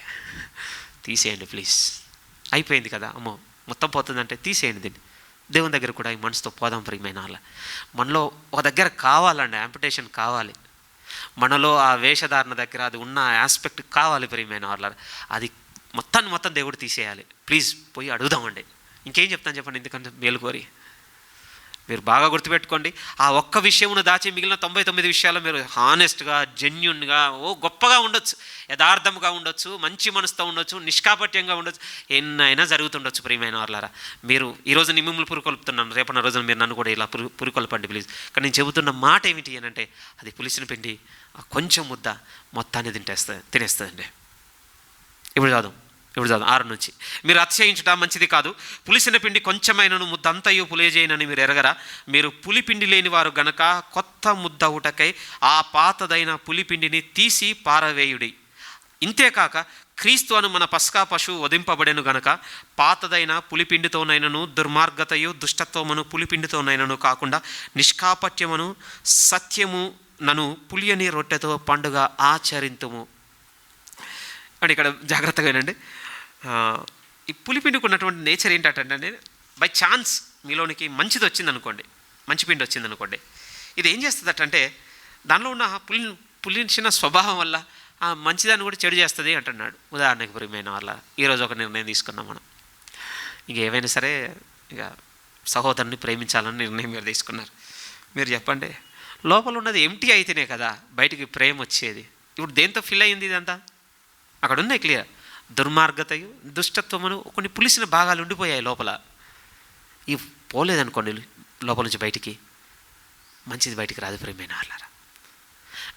తీసేయండి ప్లీజ్, అయిపోయింది కదా, అమ్మో మొత్తం పోతుందంటే తీసేయండి దీన్ని. దేవుని దగ్గర కూడా ఈ మనసుతో పోదాం ప్రియమైన వాళ్ళ. మనలో ఒక దగ్గర కావాలండి, యాంపిటేషన్ కావాలి. మనలో ఆ వేషధారణ దగ్గర అది ఉన్న ఆస్పెక్ట్ కావాలి ప్రియమైన వాళ్ళ. అది మొత్తం దేవుడు తీసేయాలి. ప్లీజ్ పోయి అడుగుదామండి. ఇంకేం చెప్తాను చెప్పండి, ఎందుకంటే మేలుకోరి. మీరు బాగా గుర్తుపెట్టుకోండి, ఆ ఒక్క విషయమును దాచి మిగిలిన 99 విషయాలు మీరు హానెస్ట్గా, జెన్యున్గా, గొప్పగా ఉండొచ్చు, యథార్థంగా ఉండొచ్చు, మంచి మనసుతో ఉండొచ్చు, నిష్కాపట్యంగా ఉండొచ్చు, ఎన్నైనా జరుగుతుండొచ్చు ప్రియమైన వాళ్ళారా. మీరు ఈరోజు మిమ్మల్ని పురికొల్పుతున్నాను, రేపన్న రోజున మీరు నన్ను కూడా ఇలా పురికొల్పండి ప్లీజ్. కానీ నేను చెబుతున్న మాట ఏమిటి అని అంటే, అది పులిసిన పిండి కొంచెం ముద్ద మొత్తాన్ని తినేస్తుందండి. ఇప్పుడు చదువు 6 నుంచి. మీరు అతిశయించుట మంచిది కాదు, పులిసిన పిండి కొంచెమైనను ముద్దంతయు పులేజేయనని మీరు ఎరగరా? మీరు పులిపిండి లేని వారు గనక కొత్త ముద్ద ఉటకై ఆ పాతదైన పులిపిండిని తీసి పారవేయుడి. ఇంతేకాక క్రీస్తు అను మన పస్కా పశువు వధింపబడెను గనక పాతదైన పులిపిండితోనైనను దుర్మార్గతయు దుష్టత్వమును పులిపిండితోనైనను కాకుండా నిష్కాపట్యమును సత్యము నన్ను పులియని రొట్టెతో పండుగ ఆచరింతుము అని ఇక్కడ జాగ్రత్తగా వినండి. ఈ పులిపిండికి ఉన్నటువంటి నేచర్ ఏంటంటే, బై ఛాన్స్ మీలోనికి మంచిది వచ్చిందనుకోండి, మంచి పిండి వచ్చిందనుకోండి, ఇది ఏం చేస్తుందటంటే దానిలో ఉన్న పులిసిన స్వభావం వల్ల ఆ మంచిదాన్ని కూడా చెడు చేస్తుంది అంటున్నాడు. ఉదాహరణకి ప్రియమైన వాళ్ళ, ఈరోజు ఒక నిర్ణయం తీసుకున్నాం మనం, ఇంక ఏవైనా సరే ఇక సహోదరుని ప్రేమించాలని నిర్ణయం మీరు తీసుకున్నారు. మీరు చెప్పండి, లోపల ఉన్నది ఎంటీ అయితేనే కదా బయటికి ప్రేమ వచ్చేది. ఇప్పుడు దేంతో ఫిల్ అయ్యింది ఇదంతా? అక్కడ ఉన్నాయి క్లియర్. దుర్మార్గతయు దుష్టత్వమును కొన్ని పులిసిన భాగాలు ఉండిపోయాయి లోపల. ఇవి పోలేదనుకోండి లోపల నుంచి బయటికి, మంచిది బయటికి రాదు ప్రేమైన వాళ్ళారా.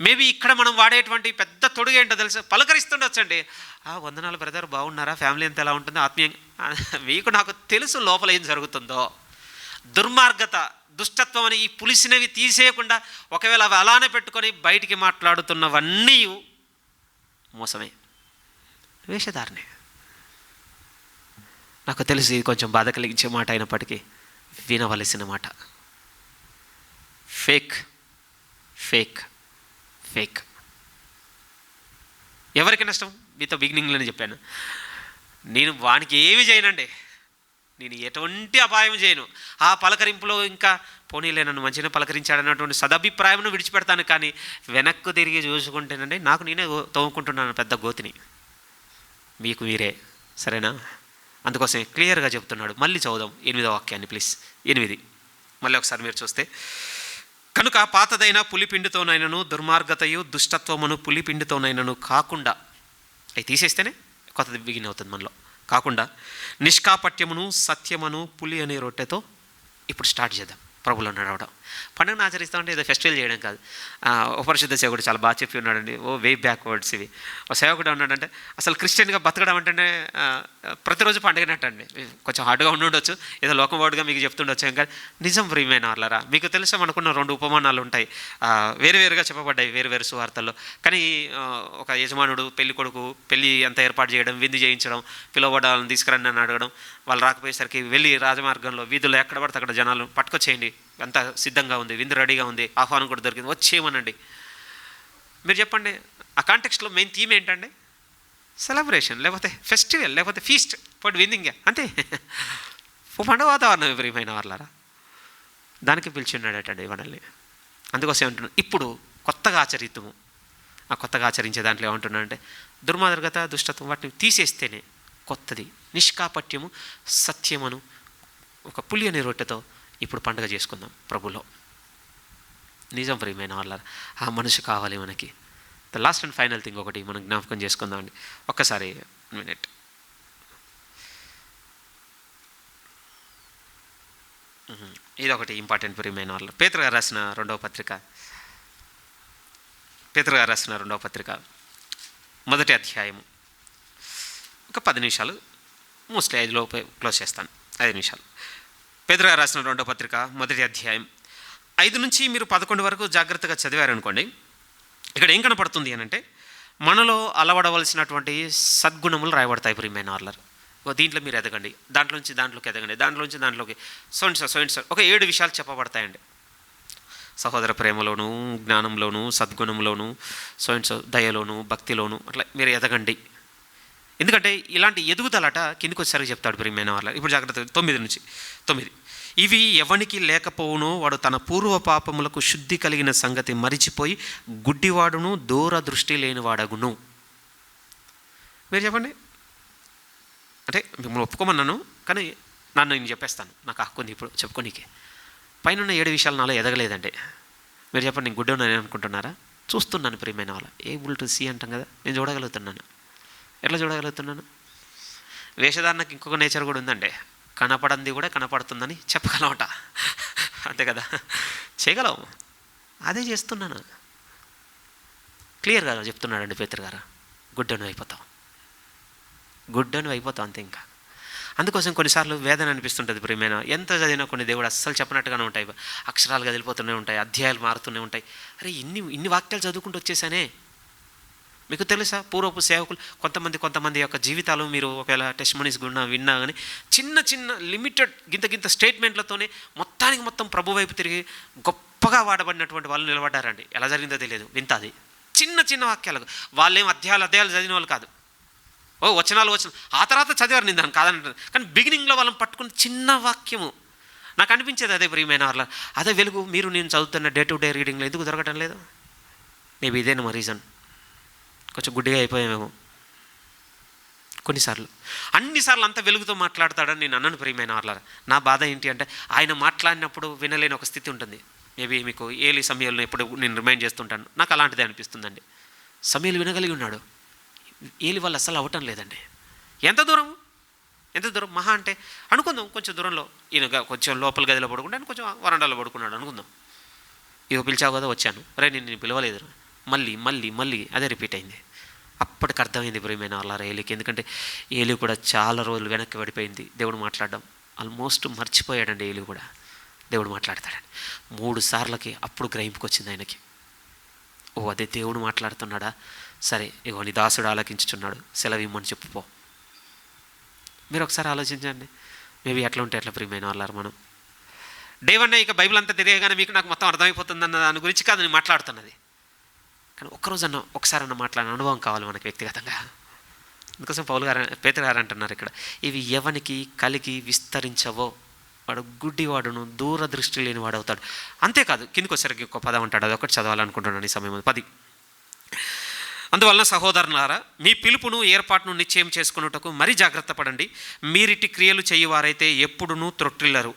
మేబీ ఇక్కడ మనం వాడేటువంటి పెద్ద తొడుగు ఏంటో తెలుసా? పలకరిస్తుండొచ్చండి, వందనాలు బ్రదర్, బాగున్నారా, ఫ్యామిలీ అంతా ఎలా ఉంటుందో ఆత్మీయంగా. మీకు నాకు తెలుసు లోపల ఏం జరుగుతుందో. దుర్మార్గత దుష్టత్వం అని ఈ పులిసినవి తీసేయకుండా ఒకవేళ అవి అలానే పెట్టుకొని బయటికి మాట్లాడుతున్నవన్నీ మోసమే, వేషధారణే. నాకు తెలిసి ఇది కొంచెం బాధ కలిగించే మాట అయినప్పటికీ వినవలసిన మాట. Fake fake fake. ఎవరికి నష్టం? మీతో బిగినింగ్లోనే చెప్పాను, నేను వానికి ఏమి చేయనండి, నేను ఎటువంటి అపాయం చేయను. ఆ పలకరింపులో ఇంకా పోనీలే నన్ను మంచిగా పలకరించాడన్నటువంటి సదభిప్రాయం విడిచిపెడతాను. కానీ వెనక్కు తిరిగి చూసుకుంటేనండి నాకు నేనే తవ్వుకుంటున్నాను పెద్ద గోతిని, మీకు మీరే. సరేనా? అందుకోసం క్లియర్గా చెప్తున్నాడు. మళ్ళీ చదువుదాం 8వ వాక్యాన్ని ప్లీజ్. 8 మళ్ళీ ఒకసారి మీరు చూస్తే, కనుక పాతదైన పులిపిండితోనైనను దుర్మార్గతయు దుష్టత్వమును పులిపిండితోనైనను కాకుండా, అవి తీసేస్తేనే కొత్తది బిగిన్ అవుతుంది మనలో. కాకుండా నిష్కాపట్యమును సత్యమును పులి అనే రొట్టెతో ఇప్పుడు స్టార్ట్ చేద్దాం ప్రభులో నడవడం. పండుగను ఆచరిస్తామంటే ఏదో ఫెస్టివల్ చేయడం కాదు. ఉపరిశుద్ధ సేవకుడు చాలా బాగా చెప్పి ఉన్నాడండి. వే బ్యాక్వర్డ్స్ ఇవి. ఒక సేవకుడు ఉన్నాడంటే అసలు క్రిస్టియన్గా బతకడం అంటే ప్రతిరోజు పండుగనట్టండి. కొంచెం హార్డ్గా ఉండొచ్చు, ఏదో లోకం వర్డ్గా మీకు చెప్తుండొచ్చు. ఇంకా నిజం ప్రియమైన వాళ్ళరా, మీకు తెలుసా మనకున్న 2 ఉపమానాలు ఉంటాయి, వేరువేరుగా చెప్పబడ్డాయి వేరు సువార్తల్లో. కానీ ఒక యజమానుడు పెళ్లి కొడుకు పెళ్ళి అంతా ఏర్పాటు చేయడం, విందు చేయించడం, పిలువబడాలని తీసుకురండి అని అడగడం. వాళ్ళు రాకపోయేసరికి వెళ్ళి రాజమార్గంలో వీధుల్లో ఎక్కడ పడితే అక్కడ జనాలు పట్టుకొచ్చేయండి, అంతా సిద్ధంగా ఉంది, విందు రెడీగా ఉంది, ఆహ్వానం కూడా దొరికింది, వచ్చేయమనండి. మీరు చెప్పండి, ఆ కాంటెక్స్ట్లో మెయిన్ థీమ్ ఏంటండి? సెలబ్రేషన్, లేకపోతే ఫెస్టివల్, లేకపోతే ఫీస్ట్ పడి విందింగ్, అంతే. పండుగ వాతావరణం ప్రియమైన వాళ్ళారా, దానికి పిలిచిన్నాడటండి మనల్ని. అందుకోసం ఏమంటున్నాను, ఇప్పుడు కొత్తగా ఆచరిద్దాము. ఆ కొత్తగా ఆచరించే దాంట్లో ఏమంటున్నానంటే, దుర్మార్గత దుష్టత్వం వాటిని తీసేస్తేనే కొత్తది నిష్కాపట్యము సత్యమును ఒక పులి అనే రొట్టెతో ఇప్పుడు పండుగ చేసుకుందాం ప్రభులో. నిజం ప్రియమైన వాళ్ళ ఆ మనసు కావాలి మనకి. The last and final thing ఒకటి మనం జ్ఞాపకం చేసుకుందామండి. ఒక్కసారి మినిట్. ఇదొకటి ఇంపార్టెంట్ ప్రియమైన వాళ్ళ. పేతురు గారు రాసిన రెండవ పత్రిక మొదటి అధ్యాయము. ఒక 10 నిమిషాలు, మోస్ట్లీ 5లోపు క్లోజ్ చేస్తాను. 5 నిమిషాలు. పేతురు గారు రాసిన రెండవ పత్రిక మొదటి అధ్యాయం 5 నుంచి మీరు 11 వరకు జాగ్రత్తగా చదివారనుకోండి, ఇక్కడ ఏం కనపడుతుంది అని అంటే, మనలో అలవడవలసినటువంటి సద్గుణములు రాయబడతాయి ప్రియమైన వాళ్ళ. దీంట్లో మీరు ఎదగండి, దాంట్లోకి ఎదగండి, దాంట్లోకి సో ఒక 7 విషయాలు చెప్పబడతాయండి. సహోదర ప్రేమలోను, జ్ఞానంలోను, సద్గుణంలోను, సో దయలోను, భక్తిలోను, అట్లా మీరు ఎదగండి. ఎందుకంటే ఇలాంటి ఎదుగుదలట కిందికి వచ్చేసరికి చెప్తాడు ప్రియమైన వాళ్ళ. ఇప్పుడు జాగ్రత్త 9 నుంచి 9. ఇవి ఎవనికి లేకపోవునో వాడు తన పూర్వ పాపములకు శుద్ధి కలిగిన సంగతి మరిచిపోయి గుడ్డివాడును దూరదృష్టి లేనివాడగును. మీరు చెప్పండి. అంటే మిమ్మల్ని ఒప్పుకోమన్నాను, కానీ నేను చెప్పేస్తాను, నాకు హక్కు ఉంది ఇప్పుడు చెప్పుకోనీకి. పైన 7 విషయాలు నాలో ఎదగలేదండి. మీరు చెప్పండి, నేను గుడ్డను అనుకుంటున్నారా? చూస్తున్నాను ప్రియమైన వాళ్ళ. ఏబుల్ టు సీ అంటాం కదా, నేను చూడగలుగుతున్నాను. ఎట్లా చూడగలుగుతున్నాను? వేషధారణకు ఇంకొక నేచర్ కూడా ఉందండి. కనపడంది కూడా కనపడుతుందని చెప్పగలమట, అంతే కదా, చేయగలం. అదే చేస్తున్నాను. క్లియర్గా చెప్తున్నాడండి పేతురు గారు. గుడ్డను అయిపోతావు అంతే. ఇంకా అందుకోసం కొన్నిసార్లు వేదన అనిపిస్తుంటుంది ప్రియమైన. ఎంత చదివినా కొన్ని దేవుడు అస్సలు చెప్పినట్టుగానే ఉంటాయి, అక్షరాలు కదిలిపోతూనే ఉంటాయి, అధ్యాయాలు మారుతూనే ఉంటాయి. అరే ఇన్ని వాక్యాలు చదువుకుంటూ వచ్చేసానే. మీకు తెలుసా, పూర్వపు సేవకులు కొంతమంది యొక్క జీవితాలు మీరు ఒకవేళ టెస్టిమనీస్ విన్నా కానీ చిన్న లిమిటెడ్ గింత స్టేట్మెంట్లతోనే మొత్తం ప్రభు వైపు తిరిగి గొప్పగా వాడబడినటువంటి వాళ్ళు నిలబడ్డారండి. ఎలా జరిగిందో తెలియదు, వింత అది. చిన్న వాక్యాలకు వాళ్ళేం అధ్యాయాలు చదివిన వాళ్ళు కాదు. వచనాలు ఆ తర్వాత చదివారు, నేను దాన్ని కాదంటాను. కానీ బిగినింగ్లో వాళ్ళని పట్టుకుని చిన్న వాక్యము నాకు అనిపించేది అదే ప్రియమైన వాళ్ళ. అదే వెలుగు నేను చదువుతున్న డే టు డే రీడింగ్లో ఎందుకు దొరకటం లేదు? మేబీ ఇదేనా మా రీజన్. కొంచెం గుడ్డిగా అయిపోయామేమో. కొన్నిసార్లు. అన్నిసార్లు అంత వెలుగుతో మాట్లాడతాడని నేను అన్నను ప్రియమైన వాళ్ళారా. నా బాధ ఏంటి అంటే ఆయన మాట్లాడినప్పుడు వినలేని ఒక స్థితి ఉంటుంది. మేబీ మీకు ఏలి సమయంలో ఎప్పుడు నేను రిమైండ్ చేస్తుంటాను, నాకు అలాంటిదే అనిపిస్తుందండి. సమయాలు వినగలిగి ఉన్నాడు, ఏలి వల్ల అసలు అవ్వటం లేదండి. ఎంత దూరం మహా అంటే అనుకుందాం, కొంచెం దూరంలో ఈయన కొంచెం లోపల గదిలో పడుకుంటాను, కొంచెం వరండాలో పడుకున్నాడు అనుకుందాం. ఇగో పిలిచావు కదా వచ్చాను, రే నేను పిలవలేదు, మళ్ళీ అదే రిపీట్ అయింది. అప్పటికి అర్థమైంది ప్రియమైన వాళ్ళారా ఏలికి. ఎందుకంటే ఏలి కూడా చాలా రోజులు వెనక్కి పడిపోయింది దేవుడు మాట్లాడడం. ఆల్మోస్ట్ మర్చిపోయాడండి ఏలి కూడా దేవుడు మాట్లాడతాడని. 3 సార్లకి అప్పుడు గ్రహింపుకి వచ్చింది ఆయనకి. ఓ అదే దేవుడు మాట్లాడుతున్నాడా, సరే ఇగో నీ దాసుడు ఆలకించుచున్నాడు, సెలవు ఇమ్మని చెప్పుపో. మీరు ఒకసారి ఆలోచించండి, మేబీ ఎట్లా ఉంటే ఎట్లా ప్రియమైన వాళ్ళారు మనం. డే 1 ఇక బైబిల్ అంతా తిరిగేగానే మీకు నాకు మొత్తం అర్థమైపోతుందన్న దాని గురించి కాదు నేను మాట్లాడుతున్నది. కానీ ఒక్కరోజన్నా ఒకసారన్నా మాట్లాడిన అనుభవం కావాలి మనకి వ్యక్తిగతంగా. అందుకోసం పేతురు గారు అంటున్నారు ఇక్కడ, ఇవి ఎవనికి కలిగి విస్తరించవో వాడు గుడ్డివాడును దూరదృష్టి లేని వాడు అవుతాడు. అంతేకాదు కిందకి వచ్చేసరికి ఒక పదం అంటాడు, అది ఒకటి చదవాలనుకుంటున్నాను ఈ సమయం. 10 అందువలన సహోదరులారా మీ పిలుపును ఏర్పాటును నిశ్చయం చేసుకున్నటకు మరీ జాగ్రత్త పడండి. మీరిటి క్రియలు చేయువారైతే ఎప్పుడునూ త్రొట్టిల్లరు.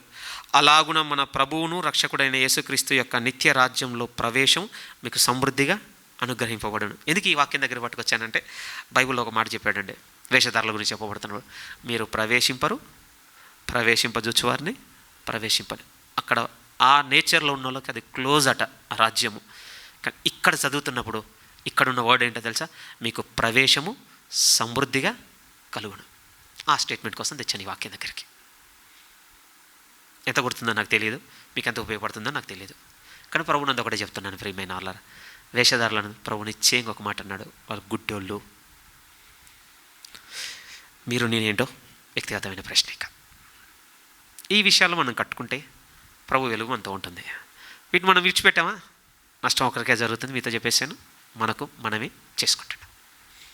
అలాగున మన ప్రభువును రక్షకుడైన యేసుక్రీస్తు యొక్క నిత్య రాజ్యంలో ప్రవేశం మీకు సమృద్ధిగా అనుగ్రహింపబడును. ఎందుకు ఈ వాక్యం దగ్గర పట్టుకొచ్చానంటే బైబిల్లో ఒక మాట చెప్పాడండి, వేషధారుల గురించి చెప్పబడుతున్నాడు. మీరు ప్రవేశింపజూచువారిని ప్రవేశింపని. అక్కడ ఆ నేచర్లో ఉన్న వాళ్ళకి అది క్లోజ్ అట ఆ రాజ్యము. కానీ ఇక్కడ చదువుతున్నప్పుడు ఇక్కడున్న వర్డ్ ఏంటో తెలుసా, మీకు ప్రవేశము సమృద్ధిగా కలుగును. ఆ స్టేట్మెంట్ కోసం తెచ్చాను ఈ వాక్యం దగ్గరికి. ఎంత గుర్తుందో నాకు తెలియదు, మీకు ఎంత ఉపయోగపడుతుందో నాకు తెలియదు. కానీ ప్రభు నందు ఒకటే చెప్తున్నాను ప్రియమైన వాళ్ళారా, వేషధారులను ప్రభు నిశ్చయంగా ఒక మాట అన్నాడు, వాళ్ళు గుడ్డోళ్ళు. మీరు నేనేంటో వ్యక్తిగతమైన ప్రశ్న. ఇక ఈ విషయాలు మనం కట్టుకుంటే ప్రభు వెలుగు మనతో ఉంటుంది. వీటిని మనం విడిచిపెట్టామా నష్టం ఒకరికే జరుగుతుంది. మీతో చెప్పేసాను, మనకు మనమే చేసుకుంటున్నాం.